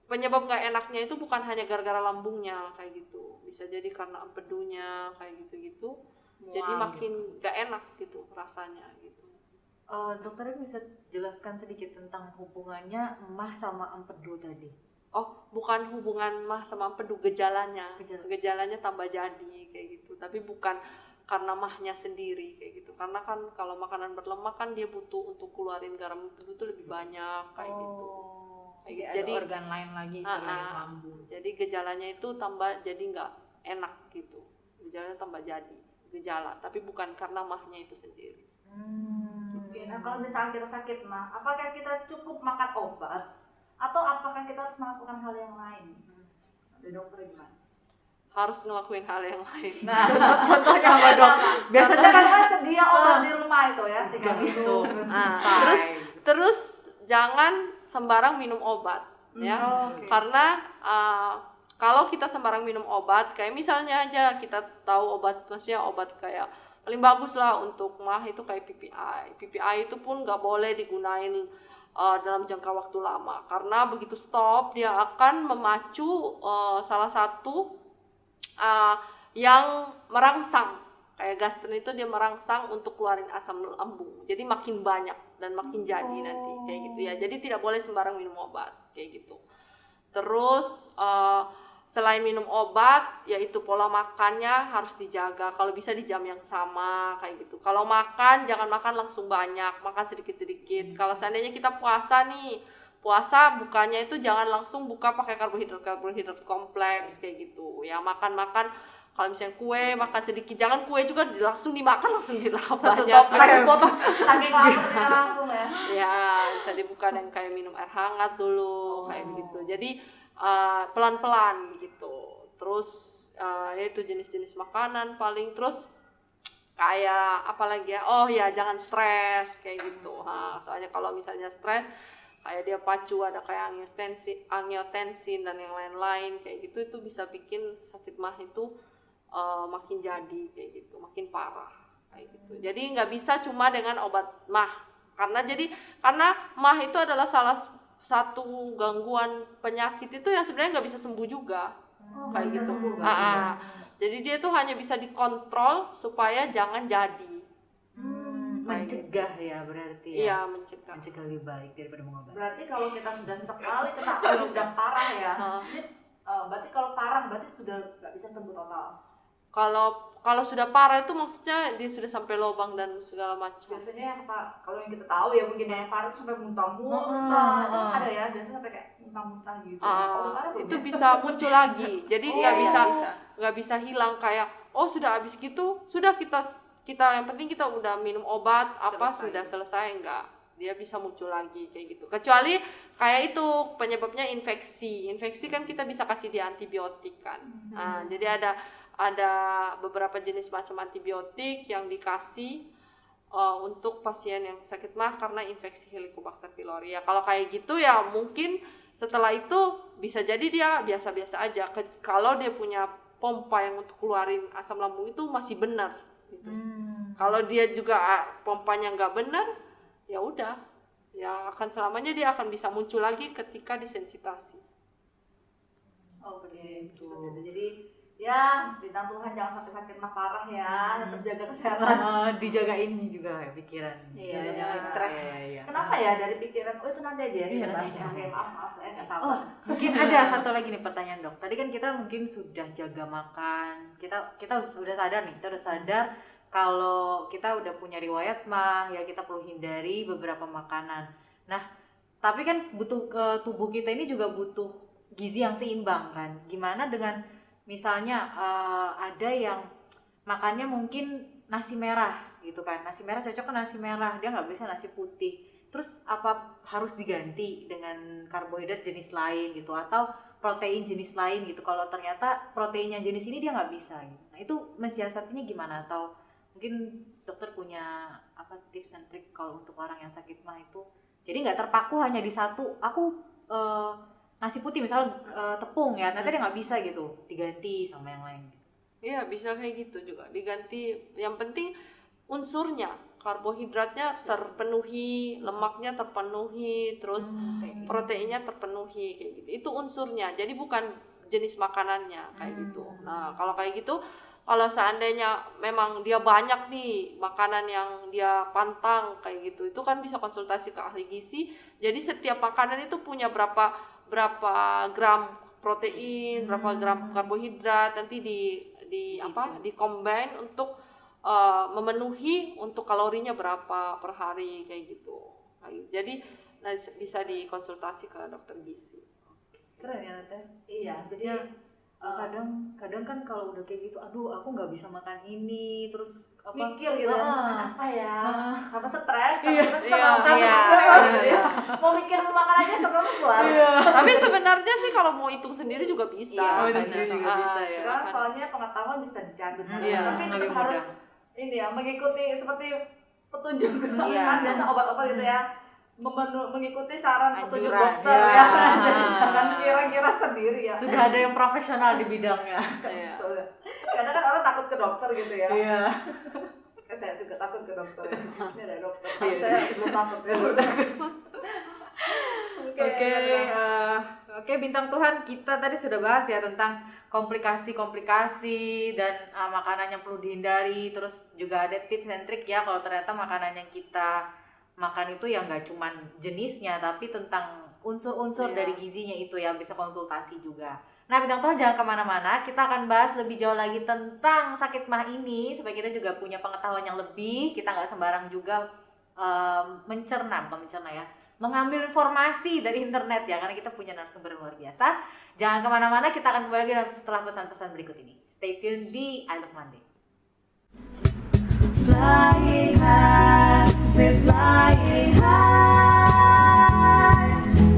penyebab nggak enaknya itu bukan hanya gara-gara lambungnya kayak gitu. Bisa jadi karena empedunya kayak gitu-gitu. Jadi makin nggak enak gitu rasanya gitu. Dokter ini bisa jelaskan sedikit tentang hubungannya emah sama empedu tadi. Oh, bukan hubungan mah sama empedu, gejalanya. Gejala. Gejalanya tambah jadi kayak gitu. Tapi bukan karena mahnya sendiri kayak gitu. Karena kan kalau makanan berlemak kan dia butuh untuk keluarin garam empedu itu lebih banyak kayak gitu. Kayak gitu. Ada organ lain lagi selain lambung. Jadi gejalanya itu tambah jadi nggak enak gitu. Gejalanya tambah jadi gejala, tapi bukan karena mahnya itu sendiri. Oke, nah kalau misalnya kita sakit mah, apakah kita cukup makan obat atau apakah kita harus melakukan hal yang lain? Dari dokter gimana? Harus ngelakuin hal yang lain. Nah, contohnya apa dok? Biasanya kan sedia obat di rumah itu ya, tinggal minum. Terus jangan sembarang minum obat ya. Oke. Karena kalau kita sembarang minum obat, kayak misalnya aja kita tahu obat, maksudnya obat kayak paling bagus lah untuk mah itu kayak PPI. PPI itu pun nggak boleh digunain dalam jangka waktu lama, karena begitu stop dia akan memacu salah satu yang merangsang, kayak gastrin itu dia merangsang untuk keluarin asam lambung, jadi makin banyak dan makin jadi nanti kayak gitu ya. Jadi tidak boleh sembarang minum obat kayak gitu. Terus selain minum obat, yaitu pola makannya harus dijaga. Kalau bisa di jam yang sama kayak gitu. Kalau makan jangan makan langsung banyak, makan sedikit-sedikit. Kalau seandainya kita puasa nih, puasa bukanya itu jangan langsung buka pakai karbohidrat kompleks kayak gitu. Ya makan-makan, kalau misalnya kue makan sedikit, jangan kue juga langsung dimakan langsung dilahap banyak. Saking laparnya langsung ya. Ya bisa dibuka dan kayak minum air hangat dulu kayak begitu. Jadi pelan-pelan gitu. Terus yaitu jenis-jenis makanan paling. Terus kayak apalagi ya, oh ya jangan stres kayak gitu. Soalnya kalau misalnya stres kayak dia pacu ada kayak angiotensin dan yang lain-lain kayak gitu, itu bisa bikin sakit mah itu makin jadi kayak gitu, makin parah kayak gitu. Jadi nggak bisa cuma dengan obat mah, karena mah itu adalah salah satu gangguan penyakit itu yang sebenarnya nggak bisa sembuh juga kayak gitu. Jadi dia tuh hanya bisa dikontrol supaya jangan jadi. Mencegah ya berarti ya. Iya, mencegah. Mencegah lebih baik daripada mengobati. Berarti kalau kita sudah sekali kena sudah parah ya. Berarti kalau parah berarti sudah nggak bisa sembuh total. Kalau sudah parah itu maksudnya dia sudah sampai lubang dan segala macam. Biasanya yang kalau yang kita tahu ya mungkin yang parah tuh sampai muntah-muntah. Itu ada ya, biasanya sampai kayak muntah-muntah gitu. Kalau parah belum Itu ya? bisa muncul lagi. Jadi nggak iya, nggak bisa hilang kayak sudah habis gitu, sudah kita yang penting kita udah minum obat sudah selesai, enggak. Dia bisa muncul lagi kayak gitu. Kecuali kayak itu penyebabnya infeksi. Infeksi kan kita bisa kasih dia antibiotik kan. Nah, jadi ada beberapa jenis macam antibiotik yang dikasih untuk pasien yang sakit mah karena infeksi Helicobacter pylori. Ya kalau kayak gitu ya mungkin setelah itu bisa jadi dia biasa-biasa aja. Kalau dia punya pompa yang untuk keluarin asam lambung itu masih benar gitu. Kalau dia juga pompanya nggak benar, ya udah, ya akan selamanya dia akan bisa muncul lagi ketika disensitasi. Oke, jadi ya bintang Tuhan jangan sampai sakit mah parah ya, tetap jaga kesehatan. Dijaga ini juga ya pikiran. Iya, jangan stres. Iya. Kenapa ya dari pikiran? Itu nanti aja ya Iya, kita nanti bahas. aja. Oke, maaf saya nggak sabar. Oh, mungkin ada satu lagi nih pertanyaan dok. Tadi kan kita mungkin sudah jaga makan, kita sudah sadar nih, kita udah sadar kalau kita udah punya riwayat mah, ya kita perlu hindari beberapa makanan. Nah, tapi kan tubuh kita ini juga butuh gizi yang seimbang kan. Gimana dengan misalnya ada yang makannya mungkin nasi merah gitu kan, nasi merah cocok ke nasi merah, dia nggak bisa nasi putih. Terus apa harus diganti dengan karbohidrat jenis lain gitu atau protein jenis lain gitu kalau ternyata proteinnya jenis ini dia nggak bisa gitu. Nah itu mensiasatinya gimana, atau mungkin dokter punya tips and trick kalau untuk orang yang sakit mah itu jadi nggak terpaku hanya di satu, aku nasi putih misalnya tepung ya, nanti dia nggak bisa gitu, diganti sama yang lain. Iya bisa kayak gitu juga, diganti. Yang penting unsurnya, karbohidratnya terpenuhi, lemaknya terpenuhi, terus proteinnya terpenuhi kayak gitu. Itu unsurnya. Jadi bukan jenis makanannya kayak gitu. Nah kalau kayak gitu, kalau seandainya memang dia banyak nih makanan yang dia pantang kayak gitu, itu kan bisa konsultasi ke ahli gizi. Jadi setiap makanan itu punya berapa gram protein, berapa gram karbohidrat, nanti di combine untuk memenuhi untuk kalorinya berapa per hari kayak gitu. Jadi bisa dikonsultasi ke dokter gizi. Keren ya Teh. Iya, Maksudnya kadang kan kalau udah kayak gitu, aduh aku nggak bisa makan ini, terus mikir gitu makan apa ya, apa stres, Iya. mau mikir mau makan aja sebelum keluar. Tapi sebenarnya sih kalau mau hitung sendiri juga bisa. Iya, sendiri juga bisa ya. Sekarang soalnya pengetahuan bisa dicatat, Iya, tapi tetap lebih harus mudah. ini ya mengikuti seperti petunjuk Iya. kan biasa obat-obat gitu ya, mengikuti saran petunjuk Anjuran. dokter Iya. ya. Jadi jangan kira-kira sendiri ya. Sudah ada yang profesional di bidangnya. Iya. Kadang kan orang takut ke dokter gitu ya. Iya. Saya juga takut ke dokter ya. Ini ada dokter. Iya. Saya belum takut ya. Oke, bintang Tuhan, kita tadi sudah bahas ya tentang komplikasi-komplikasi dan makanan yang perlu dihindari, terus juga ada tips dan trik ya kalau ternyata makanan yang kita makan itu ya nggak cuman jenisnya tapi tentang unsur-unsur dari gizinya itu ya, bisa konsultasi juga. Nah bintang Tuhan jangan kemana-mana, kita akan bahas lebih jauh lagi tentang sakit mah ini supaya kita juga punya pengetahuan yang lebih, kita nggak sembarang juga mengambil informasi dari internet ya, karena kita punya narasumber yang luar biasa. Jangan kemana-mana, kita akan kembali lagi setelah pesan-pesan berikut ini. Stay tune di I Love Monday. Flying high, we're flying high.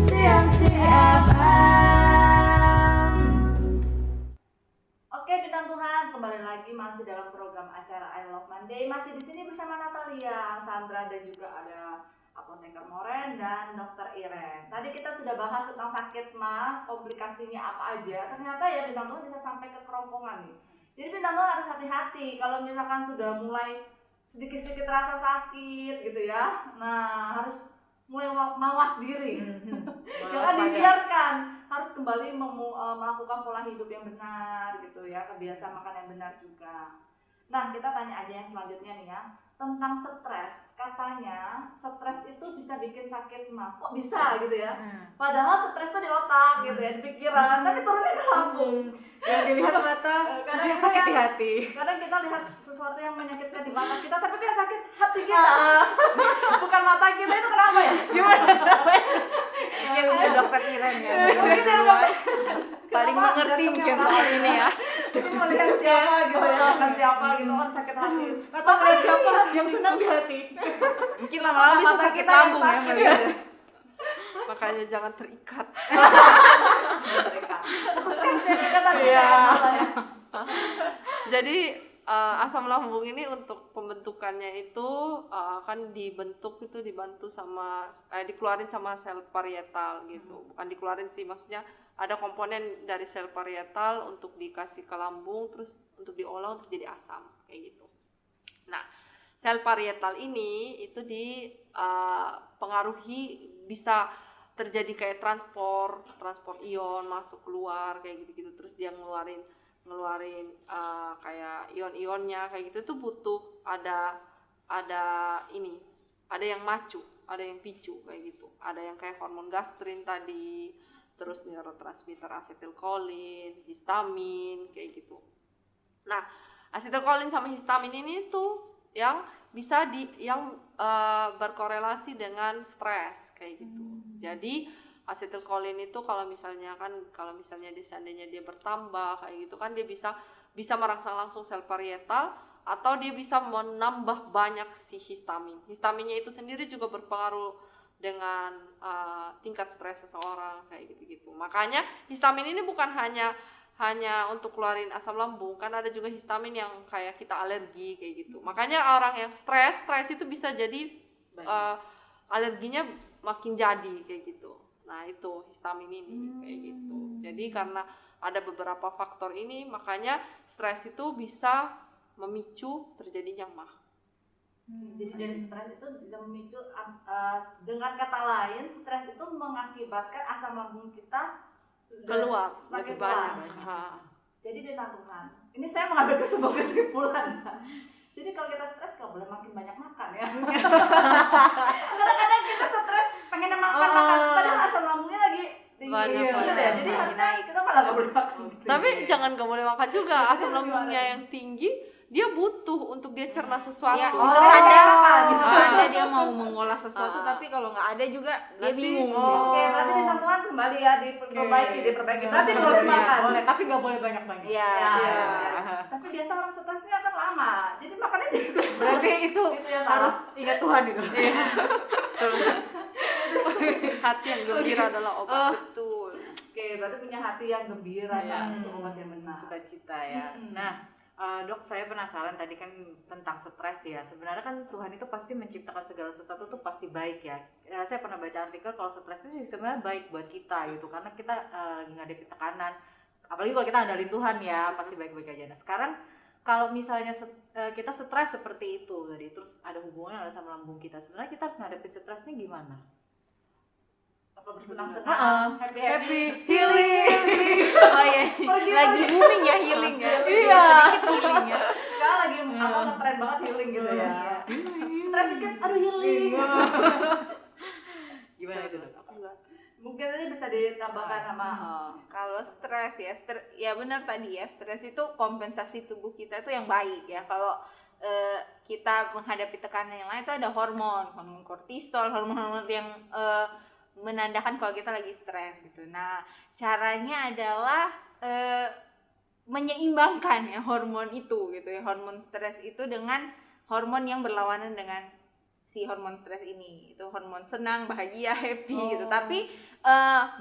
CMCFM. Oke bintang Tuhan, kembali lagi masih dalam program acara I Love Monday. Masih di sini bersama Natalia, Sandra, dan juga ada apoteker Moren dan dokter Iren. Tadi kita sudah bahas tentang sakit mah, komplikasinya apa aja. Ternyata ya bintang Tuhan bisa sampai ke kerongkongan nih. Jadi bintang Tuhan harus hati-hati kalau misalkan sudah mulai sedikit-sedikit rasa sakit gitu ya. Nah harus mulai mawas diri. Jangan dibiarkan, harus kembali melakukan pola hidup yang benar gitu ya, kebiasaan makan yang benar juga. Nah kita tanya aja yang selanjutnya nih ya, tentang stres. katanya stres itu bisa bikin sakit mah. Kok bisa gitu ya? Padahal stres tuh di otak gitu ya, di pikiran, tapi turunnya ke lambung. Yang dilihat mata, Kadang yang kita sakit di yang- hati. Kadang kita lihat sesuatu yang menyakitkan di mata kita, tapi dia sakit hati kita. Bukan mata kita, itu kenapa ya? Gimana kenapa? Mungkin udah dokter Iren ya. Mungkin dia dokter. Paling Kenapa mengerti jantungnya mungkin berapa soal ini ya. Jadi melihat siapa gitu ya, makan siapa gitu, oh sakit hati. Atau melihat siapa yang senang di hati. Mungkin lama-lama bisa Mata sakit kita yang lambung ya sakit. melihat. Makanya jangan terikat. Putuskan saya tadi Iya. ya. Jadi asam lambung ini untuk pembentukannya itu kan dibentuk itu dibantu sama dikeluarin sama sel parietal gitu. Bukan dikeluarin sih, maksudnya ada komponen dari sel parietal untuk dikasih ke lambung, terus untuk diolah untuk jadi asam kayak gitu. Nah, sel parietal ini itu dipengaruhi bisa terjadi kayak transport ion masuk keluar kayak gitu-gitu, terus dia ngeluarin kayak ion-ionnya kayak gitu tuh butuh ada yang macu, ada yang picu kayak gitu, ada yang kayak hormon gastrin tadi, terus neurotransmitter asetilkolin, histamin kayak gitu. Nah, asetilkolin sama histamin ini tuh yang bisa berkorelasi dengan stres kayak gitu. Jadi asetilkolin itu kalau misalnya seandainya dia bertambah kayak gitu kan, dia bisa merangsang langsung sel parietal, atau dia bisa menambah banyak si histamin. Histaminnya itu sendiri juga berpengaruh dengan tingkat stres seseorang kayak gitu-gitu. Makanya histamin ini bukan hanya untuk keluarin asam lambung, kan ada juga histamin yang kayak kita alergi kayak gitu. Makanya orang yang stres itu bisa jadi alerginya makin jadi kayak gitu. Nah, itu histamin ini kayak gitu. Jadi karena ada beberapa faktor ini, makanya stres itu bisa memicu terjadinya MAH. Jadi dari stres itu bisa memicu, dengan kata lain, stres itu mengakibatkan asam lambung kita Keluar semakin lebih banyak. keluar. Jadi bintang Tuhan, ini saya mengambil sebuah kesimpulan. Jadi kalau kita stres gak boleh makin banyak makan ya. Kadang-kadang kita stres pengen makan, padahal asam lambungnya lagi tinggi. Banyak, Bener banyak. ya? Jadi harusnya kita malah gak boleh makan. Tapi jangan gak boleh makan juga, asam Gimana? lambungnya yang tinggi dia butuh untuk dia cerna sesuatu. Ya, Oh, itu tanda makan, itu ah. tanda dia mau mengolah sesuatu, tapi kalau nggak ada juga dia Nanti- bingung. Oke, berarti bintang Tuhan kembali ya diperbaiki. Berarti Boleh, boleh makan. boleh, tapi nggak boleh banyak-banyak. Iya. Ya. Iya. Tapi biasa orang stresnya akan lama, jadi makannya jadi Berarti itu Itu yang harus ingat Tuhan itu. Hati yang gembira adalah obat. Betul. Oke, berarti punya hati yang gembira saat itu obat yang benar. Sukacita ya. Nah, Dok, saya penasaran tadi kan tentang stres ya. Sebenarnya kan Tuhan itu pasti menciptakan segala sesuatu tuh pasti baik ya. Saya pernah baca artikel kalau stres itu sebenarnya baik buat kita gitu, karena kita lagi ngadepi tekanan. Apalagi kalau kita andalin Tuhan ya, pasti baik-baik aja. Nah, sekarang kalau misalnya kita stres seperti itu tadi, terus ada hubungannya sama lambung kita. Sebenarnya kita harus ngadepin stresnya gimana? Apa bersenang-senang, happy. Healing. Oh iya, lagi booming ya healing ya. Iya. Sedikit healing ya. Sekarang lagi ngetren banget healing gitu ya. Stres dikit, aduh healing. Gimana itu, Dok? Mungkin tadi bisa ditambahkan sama Kalau stres ya, ya benar tadi ya, stres itu kompensasi tubuh kita itu yang baik ya. Kalau kita menghadapi tekanan yang lain itu ada hormon kortisol, hormon yang menandakan kalau kita lagi stres gitu. Nah, caranya adalah menyeimbangkan ya hormon itu gitu ya, hormon stres itu dengan hormon yang berlawanan dengan si hormon stres ini. Itu hormon senang, bahagia, happy gitu. Tapi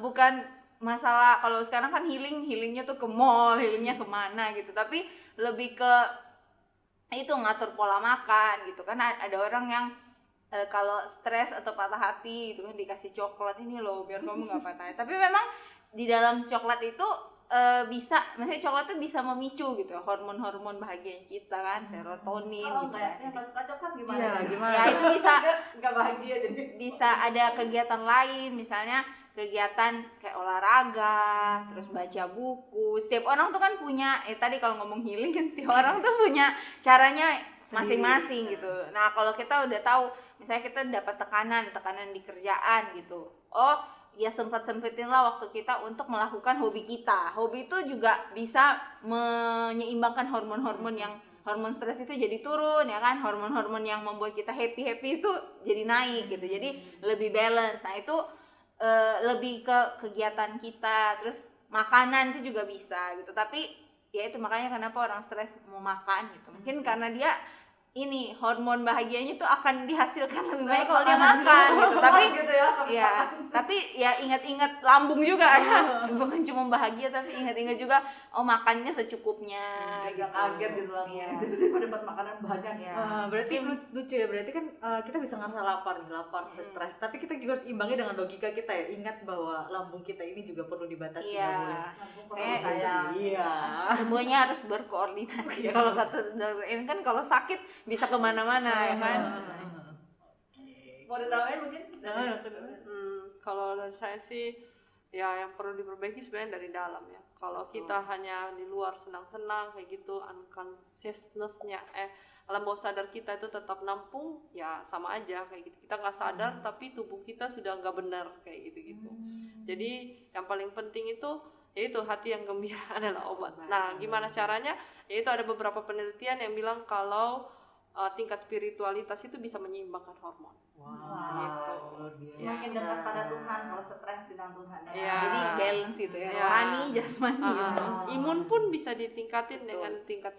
bukan masalah kalau sekarang kan healingnya tuh ke mall, healingnya kemana gitu. Tapi lebih ke itu ngatur pola makan gitu kan. Ada orang yang kalau stres atau patah hati itu kan dikasih coklat ini loh biar kamu nggak patah hati. Tapi memang di dalam coklat itu bisa, maksudnya coklat tuh bisa memicu gitu hormon-hormon bahagia kita kan, serotonin kalau gitu enggak kan. yang nggak suka coklat gimana? Iya, gimana? Ya itu bisa Nggak bahagia jadi. bisa ada kegiatan lain, misalnya kegiatan kayak olahraga, terus baca buku. Setiap orang tuh kan punya, tadi kalau ngomong healing kan setiap orang tuh punya caranya masing-masing gitu. Nah, kalau kita udah tahu, misalnya kita dapat tekanan di kerjaan gitu. Oh, ya sempat-sempetin lah waktu kita untuk melakukan hobi kita. Hobi itu juga bisa menyeimbangkan hormon-hormon yang hormon stres itu jadi turun ya kan, hormon-hormon yang membuat kita happy itu jadi naik gitu. Jadi lebih balance. Nah, itu lebih ke kegiatan kita, terus makanan itu juga bisa gitu. Tapi ya itu makanya kenapa orang stres mau makan gitu. Mungkin karena dia ini hormon bahagianya tuh akan dihasilkan lebih baik kalau dia makan gitu. Tapi gitu ya, habis ya, makan. tapi ya ingat-ingat lambung juga ya. Bukan cuma bahagia tapi ingat-ingat juga oh makannya secukupnya Agak kaget gitu lah. Iya. Tiba-tiba dapat makanan banyak. Iya. Berarti lucu ya, berarti kan kita bisa ngerasa lapar, stres, tapi kita juga harus imbangi dengan logika kita ya. Ingat bahwa lambung kita ini juga perlu dibatasi. Iya. nggak boleh. Kayak sayang. Iya. Semuanya harus berkoordinasi ya. Kalau kata dokter ini kan kalau sakit bisa kemana-mana ya kan. Mau ditambahin mungkin? Kalau dari saya sih ya yang perlu diperbaiki sebenarnya dari dalam ya. Kalau kita hanya di luar senang-senang kayak gitu, unconsciousness-nya alam bawah sadar kita itu tetap nampung, ya sama aja kayak gitu. Kita nggak sadar tapi tubuh kita sudah nggak benar kayak gitu-gitu. Jadi yang paling penting itu yaitu hati yang gembira adalah obat. Nah, gimana caranya? Yaitu ada beberapa penelitian yang bilang kalau tingkat spiritualitas itu bisa menyeimbangkan hormon. Semakin dekat pada Tuhan kalau stres dengan Tuhan. Iya. Jadi balance gitu ya. Iya. Rohani, jasmani. Imun pun bisa ditingkatin dengan tingkat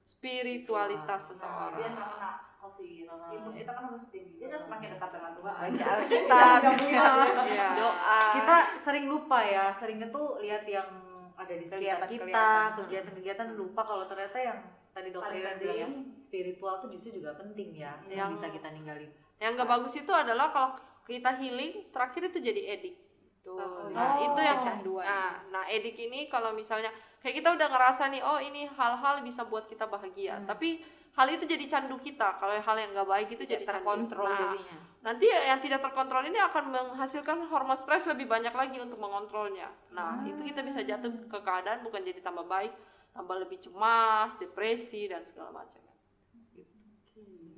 spiritualitas seseorang. Biar nggak kena COVID. Imun kita kan harus tinggi. Jadi harus semakin dekat dengan Tuhan. Baca Alkitab, Iya. doa. Kita sering lupa ya, seringnya tuh lihat yang ada di sekitar kita, kegiatan-kegiatan lupa kalau ternyata yang tadi dokter Ira bilang ya, spiritual tuh justru juga penting ya, yang bisa kita ninggalin. Yang nggak bagus itu adalah kalau kita healing, terakhir itu jadi edik. Tuh. Nah, itu yang kecanduan. Nah, edik ini kalau misalnya kayak kita udah ngerasa nih, oh ini hal-hal bisa buat kita bahagia, tapi hal itu jadi candu kita. Kalau hal yang nggak baik itu jadi candu. terkontrol Nah, jadinya. nanti yang tidak terkontrol ini akan menghasilkan hormon stres lebih banyak lagi untuk mengontrolnya. Nah, itu kita bisa jatuh ke keadaan bukan jadi tambah baik, tambah lebih cemas, depresi dan segala macam.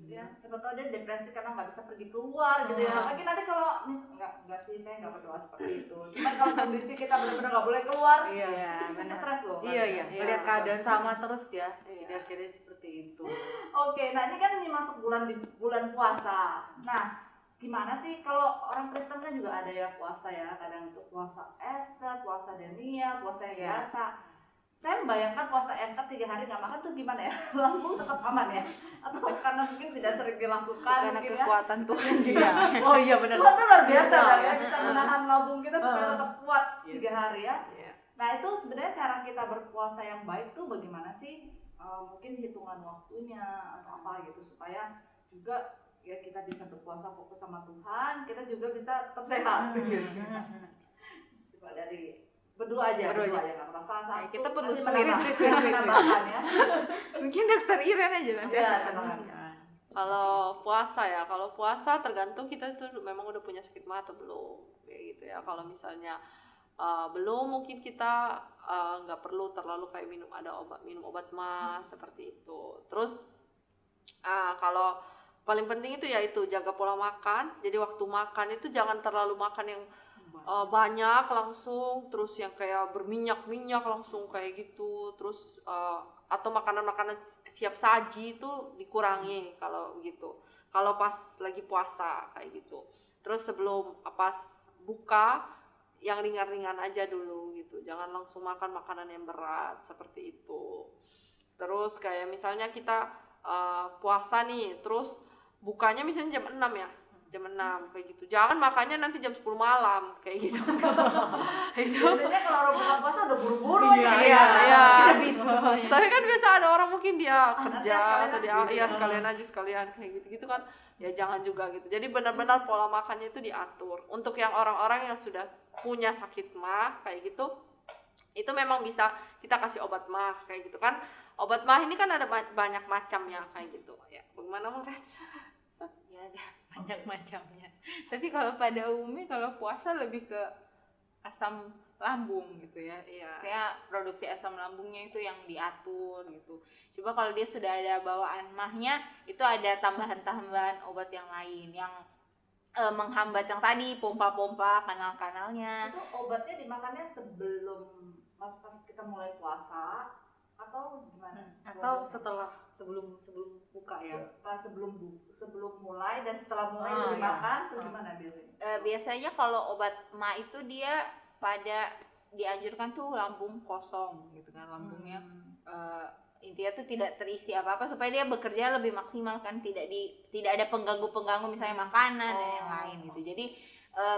Ya, siapa tahu dia depresi karena nggak bisa pergi keluar gitu ya. Mungkin nanti kalau nggak sih, saya nggak berdoa seperti itu. Cuma kalau kondisi kita benar-benar nggak boleh keluar, Iya, itu bisa benar. stres loh. iya, melihat keadaan sama terus ya, Iya. jadi akhirnya seperti itu. Oke, nah ini kan ini masuk bulan puasa. Nah, gimana sih kalau orang Kristen kan juga ada ya puasa ya, kadang itu puasa Ester, puasa Dania, puasa yang biasa. Saya membayangkan puasa Ester 3 hari nggak makan tuh gimana ya? Lambung tetap aman ya? Atau karena mungkin tidak sering dilakukan Karena mungkin ya? kekuatan Tuhan juga. Oh iya benar. Tuhan tuh luar biasa Benar, ya, bisa menahan lambung kita supaya tetap kuat Yes. 3 hari ya. Iya. Nah itu sebenarnya cara kita berpuasa yang baik tuh bagaimana sih? Mungkin hitungan waktunya atau apa gitu supaya juga ya kita bisa berpuasa fokus sama Tuhan, kita juga bisa tetap sehat. Coba dari berdua aja nggak masalah satu. Kita perlu nanti sweet, menambahkan ya. Mungkin dokter Iren aja nanti. Ya, silakan. Kalau puasa tergantung kita itu memang udah punya sakit mah atau belum, kayak gitu ya. Kalau misalnya belum, mungkin kita nggak perlu terlalu kayak minum obat mah seperti itu. Terus kalau paling penting itu yaitu jaga pola makan. Jadi waktu makan itu jangan terlalu makan yang banyak langsung, terus yang kayak berminyak langsung kayak gitu, terus atau makanan-makanan siap saji itu dikurangi kalau gitu. Kalau pas lagi puasa kayak gitu. Terus sebelum pas buka yang ringan-ringan aja dulu gitu. Jangan langsung makan makanan yang berat seperti itu. Terus kayak misalnya kita puasa nih, terus bukanya misalnya jam 6 ya. Jam 6 kayak gitu. Jangan makannya nanti jam 10 malam kayak gitu. Itu. Biasanya kalau orang buka puasa udah buru-buru Iya. Habis semuanya. Tapi kan biasa ada orang mungkin dia nanti kerja sekalian atau dia aja. ya sekalian kayak gitu kan. Ya jangan juga gitu. Jadi benar-benar pola makannya itu diatur. Untuk yang orang-orang yang sudah punya sakit mah kayak gitu, itu memang bisa kita kasih obat mah kayak gitu kan. Obat mah ini kan ada banyak macamnya kayak gitu. Ya, bagaimana Murat? Ya ada banyak macamnya. Tapi kalau pada umumnya kalau puasa lebih ke asam lambung gitu ya. Iya. Saya produksi asam lambungnya itu yang diatur gitu. Coba kalau dia sudah ada bawaan mahnya, itu ada tambahan-tambahan obat yang lain yang menghambat yang tadi pompa-pompa kanal-kanalnya. Itu obatnya dimakannya sebelum pas kita mulai puasa atau gimana? Atau Prosesnya? sebelum buka ya. Sebelum mulai dan setelah mulai Ah, itu iya. dimakan tuh gimana biasanya? Biasanya kalau obat MA itu dia pada dianjurkan tuh lambung kosong gitu kan, lambungnya intinya tuh tidak terisi apa-apa supaya dia bekerja lebih maksimal kan, tidak ada pengganggu-pengganggu misalnya makanan dan yang lain gitu. Jadi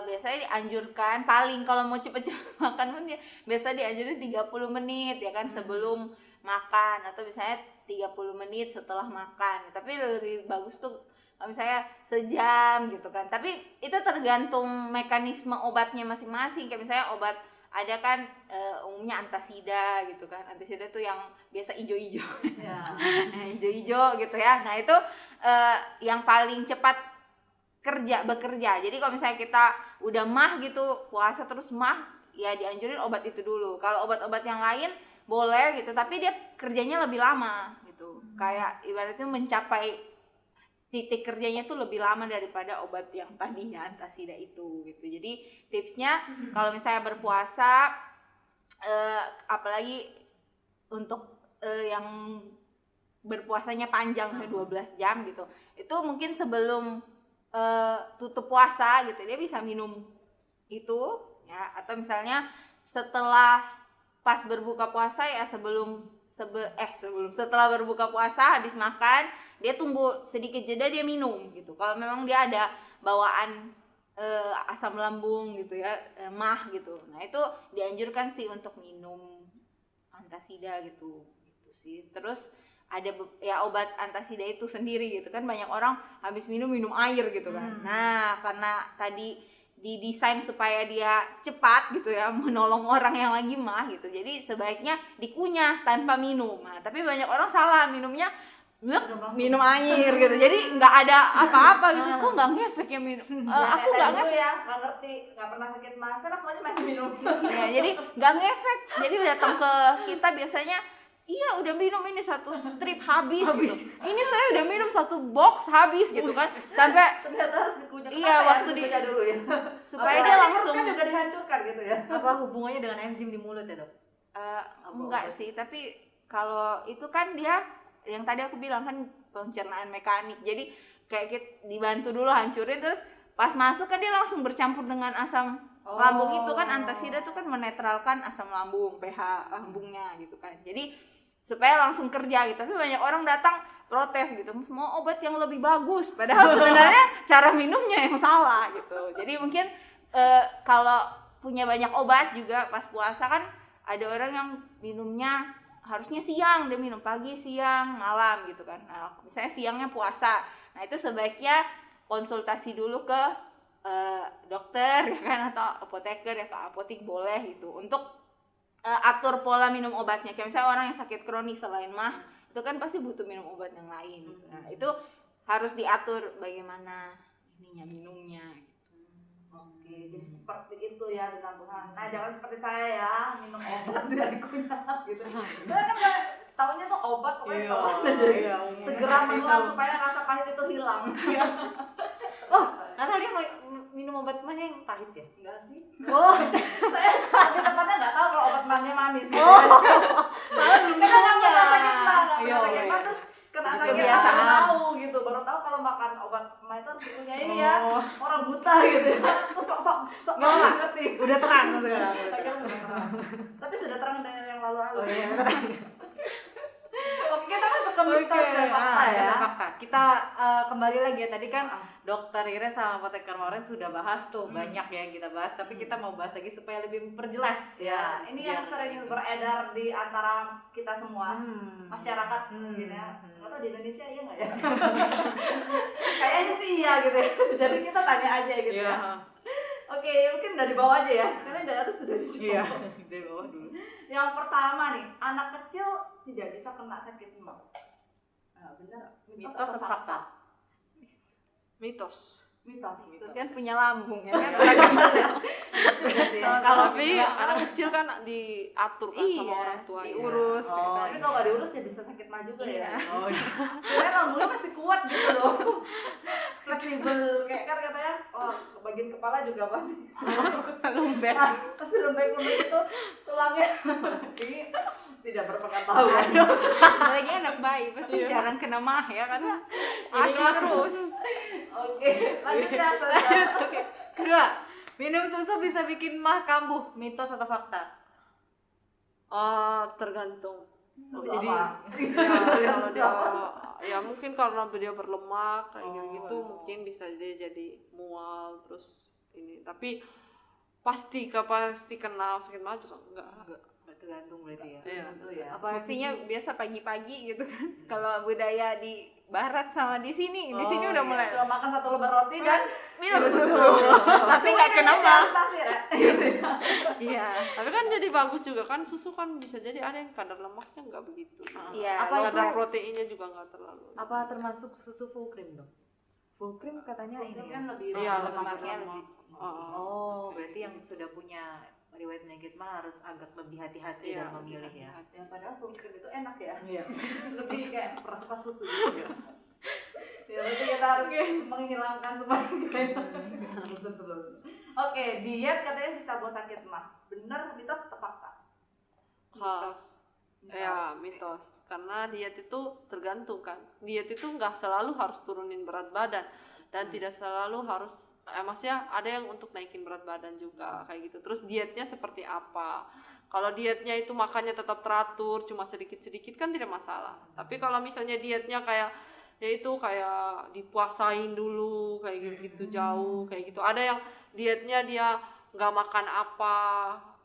biasanya dianjurkan paling kalau mau cepet-cepet makan pun dia biasa dianjurin 30 menit ya kan sebelum makan, atau misalnya 30 menit setelah makan. Tapi lebih bagus tuh kalau misalnya sejam gitu kan. Tapi itu tergantung mekanisme obatnya masing-masing. Kayak misalnya obat ada kan umumnya antasida gitu kan. Antasida tuh yang biasa ijo-ijo. Ya. Ijo-ijo gitu ya. Nah, itu yang paling cepat bekerja. Jadi kalau misalnya kita udah mah gitu, puasa terus mah, ya dianjurin obat itu dulu. Kalau obat-obat yang lain boleh gitu, tapi dia kerjanya lebih lama gitu. Kayak ibaratnya mencapai titik kerjanya tuh lebih lama daripada obat yang tadinya antasida itu gitu. Jadi tipsnya kalau misalnya berpuasa, apalagi untuk yang berpuasanya panjang 12 jam gitu, itu mungkin sebelum tutup puasa gitu dia bisa minum itu ya, atau misalnya setelah pas berbuka puasa ya setelah berbuka puasa habis makan dia tunggu sedikit jeda dia minum gitu. Kalau memang dia ada bawaan asam lambung gitu ya, mah gitu. Nah, itu dianjurkan sih untuk minum antasida gitu sih. Terus ada ya obat antasida itu sendiri gitu kan, banyak orang habis minum air gitu kan. Nah, karena tadi didesain supaya dia cepat gitu ya menolong orang yang lagi mah gitu. Jadi sebaiknya dikunyah tanpa minum. Nah, tapi banyak orang salah minumnya minum air gitu. Jadi nggak ada apa-apa gitu. Kok nggak ngefek ya minum? Aku nggak ngefek ya, nggak ngerti, nggak pernah sakit mah. Saya langsung aja main minum. ya, jadi nggak ngefek. Jadi udah datang ke kita biasanya, iya udah minum ini 1 strip habis. Gitu. Ini saya udah minum 1 box habis gitu kan. Sampai Ternyata harus dikunyah. iya waktu dikunyah dulu ya. supaya Apa, dia perut langsung kan juga dihancurkan gitu ya. Apa hubungannya dengan enzim di mulut ya, Dok? enggak sih, tapi kalau itu kan dia yang tadi aku bilang kan pencernaan mekanik. Jadi kayak kita dibantu dulu hancurin, terus pas masuk kan dia langsung bercampur dengan asam lambung itu kan. Antasida tuh kan menetralkan asam lambung, pH lambungnya gitu kan. Jadi supaya langsung kerja gitu. Tapi banyak orang datang protes gitu, mau obat yang lebih bagus, padahal sebenarnya cara minumnya yang salah gitu. Jadi mungkin kalau punya banyak obat juga pas puasa kan ada orang yang minumnya harusnya siang, dia minum pagi, siang, malam gitu kan. Nah, misalnya siangnya puasa, nah itu sebaiknya konsultasi dulu ke dokter ya kan, atau apoteker ya, ke apotik boleh gitu untuk atur pola minum obatnya. Kayak misalnya orang yang sakit kronis selain mah itu kan pasti butuh minum obat yang lain gitu. Nah, itu harus diatur bagaimana ininya minumnya gitu. Oke, jadi seperti itu ya dengan Tuhan. Nah, jangan seperti saya ya, minum obat dari kunyah gitu. Saya kan nggak taunya tuh obat pokoknya Iya, obat aja. iya, Segera menelan supaya rasa pahit itu hilang. Karena dia mau minum obat mah yang pahit ya? Enggak sih. Oh, Saya di tempatnya nggak tahu kalau obat mahnya manis. Oh. Soalnya belum kita nggak pernah sakit mah, nggak Iya, pernah sakit mah, iya. terus kena Itu sakit mah kebiasaan. nggak tahu gitu. Baru tahu kalau makan obat mah itu harus punya ini ya, Oh. orang buta gitu ya. Terus sok Nggak lah. ngerti. Udah terang sekarang. Akhirnya sudah terang. Tapi sudah terang dari yang lalu-lalu. Oh, iya. Oke, kita masuk ke mitos dan fakta ya. Fakta. Kita kembali lagi ya, tadi kan Dokter Ire sama Apoteker Mauren sudah bahas tuh banyak ya kita bahas, tapi kita mau bahas lagi supaya lebih memperjelas Ya, ini yang sering beredar di antara kita semua masyarakat mungkin ya. Nggak tahu di Indonesia iya nggak ya? Kayaknya sih iya gitu ya. Jadi kita tanya aja gitu Iya. ya. Oke, mungkin dari bawah aja ya. Karena dari atas sudah dijawab. Iya, dari bawah dulu. Yang pertama nih, anak kecil tidak bisa kena sakit mah. Nah, benar. Mitos atau fakta? Mitos. Mitos. Terus kan punya lambung ya kan. Kalau Tapi anak kecil kan diatur kan sama Iya, orang tuanya. diurus. Oh, gitu. Tapi kalau nggak diurus ya bisa sakit mah juga Iya. ya. Oh, iya. Sebenarnya lambungnya masih kuat gitu loh. Fleksibel kayak kan katanya bagian kepala juga pasti Lembek. pasti lembek-lembek itu tulangnya. Ini tidak berpengetahuan. Apalagi anak bayi pasti jarang kena mah ya karena asi terus. Oke, lanjut ya Sandra. Oke. Kedua, minum susu bisa bikin mah kambuh, mitos atau fakta? Tergantung. Susu Jadi- apa? Ya, kalau Susu dia, apa? ya mungkin karena dia berlemak kayak gitu Oh. mungkin bisa dia jadi mual terus ini. Tapi pasti kena sakit mah juga enggak. Tergantung berarti ya. Iya. Tentu ya. Apa Maksudnya biasa pagi-pagi gitu kan. Kalau budaya di barat sama di sini Oh, udah iya. mulai Cuma makan satu lembar roti dan minum susu. Tapi nggak kena mah. Iya. Tapi kan jadi bagus juga kan, susu kan bisa jadi ada yang kadar lemaknya nggak begitu. Iya. Apa itu? Kadar proteinnya juga nggak terlalu. Apa termasuk susu full cream dong? Full cream katanya ini Ini ya. kan lebih Iya, lemaknya lebih lebih- Oh, berarti yang sudah punya riwayat penyakit mah harus agak lebih hati-hati Iya, dalam memilih ya. Ya padahal full cream itu enak ya. Iya. Lebih kayak perasa susu gitu ya. Ya berarti kita harus menghilangkan semua betul. Oke, diet katanya bisa buat sakit mah. Bener mitos atau fakta? Mitos. Ya, mitos. Karena diet itu tergantung kan. Diet itu nggak selalu harus turunin berat badan dan tidak selalu harus maksudnya ada yang untuk naikin berat badan juga kayak gitu. Terus dietnya seperti apa? Kalau dietnya itu makannya tetap teratur, cuma sedikit-sedikit kan tidak masalah. Tapi kalau misalnya dietnya kayak yaitu kayak dipuasain dulu kayak gitu jauh kayak gitu. Ada yang dietnya dia nggak makan apa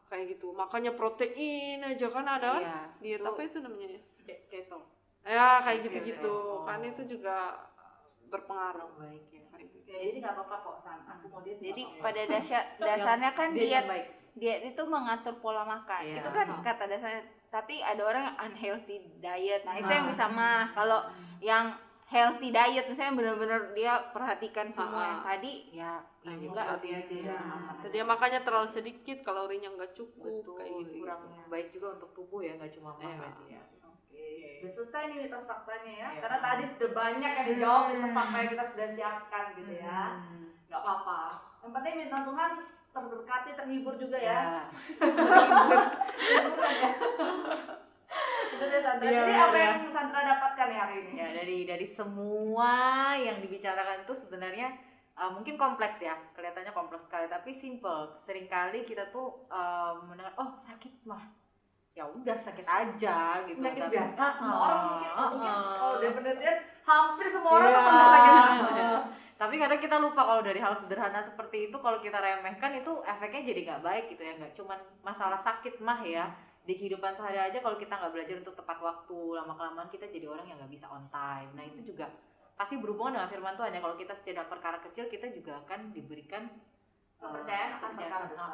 kayak gitu, makannya protein aja kan ada kan? Iya. Diet Itu- apa itu namanya ya? Keto. Ya kayak Oke, gitu-gitu oke. kan itu juga berpengaruh. Baik ya. Ya, jadi nggak apa-apa kok San. Aku mau diet. Jadi nggak apa-apa. pada dasarnya kan Dia diet yang baik. diet itu mengatur pola makan. Iya. Itu kan kata dasarnya. Tapi ada orang yang unhealthy diet. Nah, itu yang bisa mah. Kalau yang healthy diet misalnya benar-benar dia perhatikan semua yang tadi ya Nah, juga Hati sih. aja ya. aman Atau aja. dia makannya terlalu sedikit, kalorinya nggak cukup Betul, kayak gitu. Kurang baik juga untuk tubuh ya, nggak cuma mah Iya. berarti ya. Oke, sudah selesai nih mitos faktanya ya. Iya. Karena tadi sudah banyak yang dijawab mitos fakta yang kita sudah siapkan gitu ya. Nggak apa-apa. Yang penting minta Tuhan terberkati, terhibur juga ya. Hiburan ya. Itu deh Sandra. Iya, Jadi benar apa ya. yang Sandra dapatkan ya hari ini? Ya dari semua yang dibicarakan itu sebenarnya mungkin kompleks ya, kelihatannya kompleks sekali tapi simple. Seringkali kita tuh mendengar oh sakit mah, ya udah sakit aja gitu. Penyakit Tapi- biasa semua orang mungkin Ah. kalau dari penelitian hampir semua orang tuh Iya. pernah sakit mah. Tapi kadang kita lupa kalau dari hal sederhana seperti itu kalau kita remehkan itu efeknya jadi nggak baik gitu ya, nggak cuman masalah sakit mah ya. Di kehidupan sehari aja kalau kita nggak belajar untuk tepat waktu, lama-kelamaan kita jadi orang yang nggak bisa on time. Nah itu juga pasti berhubungan dengan firman Tuhan ya, kalau kita setiap perkara kecil kita juga akan diberikan Kepercayaan akan perkara besar.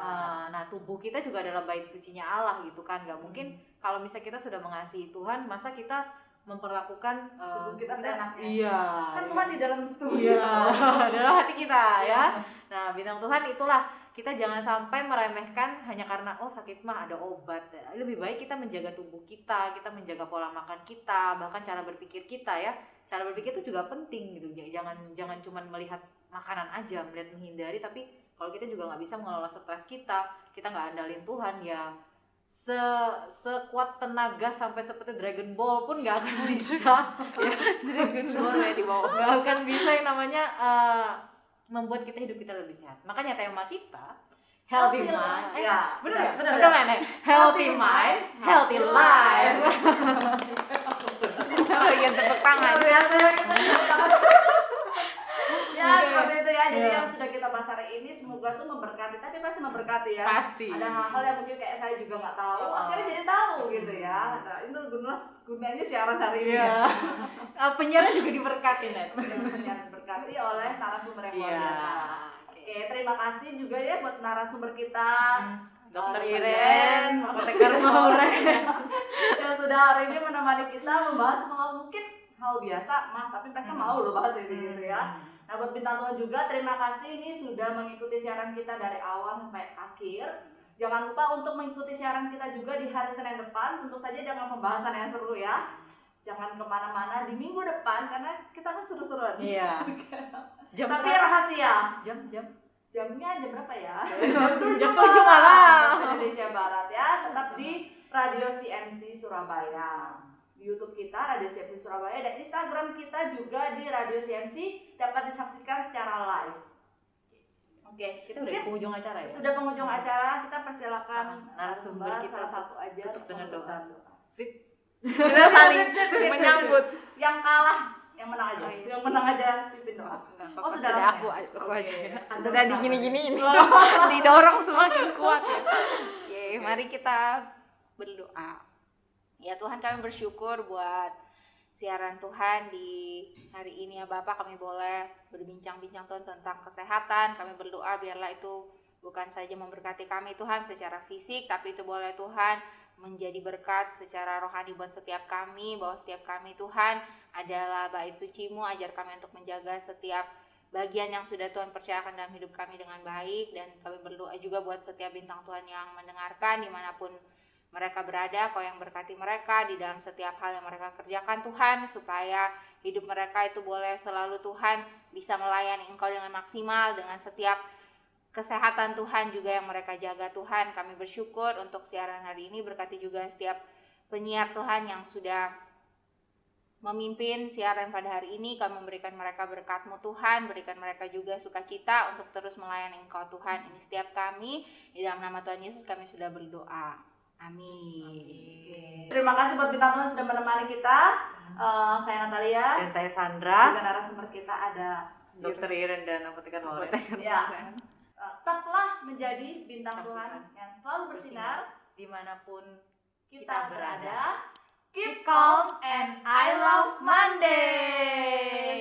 Nah tubuh kita juga adalah bait sucinya Allah gitu kan, nggak mungkin kalau misalnya kita sudah mengasihi Tuhan masa kita memperlakukan Tubuh kita seenaknya. Iya. Kan Tuhan di dalam tubuh Iya, kita. dalam hati kita ya. Nah, bintang Tuhan itulah kita jangan sampai meremehkan hanya karena oh sakit mah ada obat. Lebih baik kita menjaga tubuh kita menjaga pola makan kita, bahkan cara berpikir kita ya. Cara berpikir itu juga penting gitu. Jangan cuma melihat makanan aja, melihat menghindari, tapi kalau kita juga nggak bisa mengelola stres kita nggak andalin Tuhan ya. Sekuat tenaga sampai seperti Dragon Ball pun nggak akan bisa ya. Boleh dibawa. Nggak akan bisa yang namanya membuat kita hidup kita lebih sehat. Makanya tema kita healthy mind. Ya, Bener ya? bener Betul ya? kan ya? Healthy mind, healthy life. Bagian tepuk tangan. Luar biasa ya, kita tepuk tangan. Ya Oke. seperti itu ya. Jadi Iya. yang sudah kita bahas hari ini semoga tuh memberkati. Tapi pasti memberkati ya. Pasti. Ada hal-hal yang mungkin kayak saya juga nggak tahu. Akhirnya jadi tahu gitu ya. Nah, itu gunanya siaran hari ini. Iya. Ya. Penyiaran juga diberkati, Net. Yang diberkati oleh narasumber yang luar Iya. biasa. Oke, terima kasih juga ya buat narasumber kita. Dokter Iren, Iren, apoteker Mauren. yang sudah hari ini menemani kita membahas hal mungkin hal biasa mah, tapi mereka mau loh bahas ini gitu ya. Nah, buat bintang Tuhan juga, terima kasih ini sudah mengikuti siaran kita dari awal sampai akhir. Jangan lupa untuk mengikuti siaran kita juga di hari Senin depan, tentu saja dengan pembahasan yang seru ya. Jangan kemana-mana di minggu depan, karena kita kan seru-seruan. Iya. Tapi rahasia, Jam. jamnya jam berapa ya? Jam 7 malam. Indonesia Barat ya, tetap di Radio CMC Surabaya. Di YouTube kita Radio CMC Surabaya dan Instagram kita juga di Radio CMC dapat disaksikan secara live. Oke, Kita udah di penghujung acara ya. sudah penghujung acara, kita persilakan Narasumber kita salah satu aja tutup dengan untuk doa. Sweet. Kita saling Sweet. menyambut. Yang kalah, yang menang aja. Oh, iya. Yang menang aja pimpin doa. Oh, sudah sudah langsung aku ya? aja. Oke. Sudah digini-giniin. Didorong semakin kuat ya. Oke, mari kita berdoa. Ya Tuhan, kami bersyukur buat siaran Tuhan di hari ini ya Bapak, kami boleh berbincang-bincang Tuhan tentang kesehatan. Kami berdoa biarlah itu bukan saja memberkati kami Tuhan secara fisik, tapi itu boleh Tuhan menjadi berkat secara rohani buat setiap kami, bahwa setiap kami Tuhan adalah bait suci-Mu. Ajar kami untuk menjaga setiap bagian yang sudah Tuhan percayakan dalam hidup kami dengan baik. Dan kami berdoa juga buat setiap bintang Tuhan yang mendengarkan dimanapun mereka berada, Kau yang berkati mereka di dalam setiap hal yang mereka kerjakan Tuhan, supaya hidup mereka itu boleh selalu Tuhan bisa melayani Engkau dengan maksimal, dengan setiap kesehatan Tuhan juga yang mereka jaga Tuhan. Kami bersyukur untuk siaran hari ini, berkati juga setiap penyiar Tuhan yang sudah memimpin siaran pada hari ini. Kami memberikan mereka berkat-Mu Tuhan, berikan mereka juga sukacita untuk terus melayani Engkau Tuhan. Ini setiap kami, di dalam nama Tuhan Yesus kami sudah berdoa. Amin. Terima kasih buat bintang Tuhan sudah menemani kita. Saya Natalia. Dan saya Sandra, Juga narasumber kita ada Dr. Iren dan apoteker Loren. ya. Tetaplah menjadi bintang Tuhan yang selalu bersinar Dimanapun kita berada. Keep calm and I love Monday.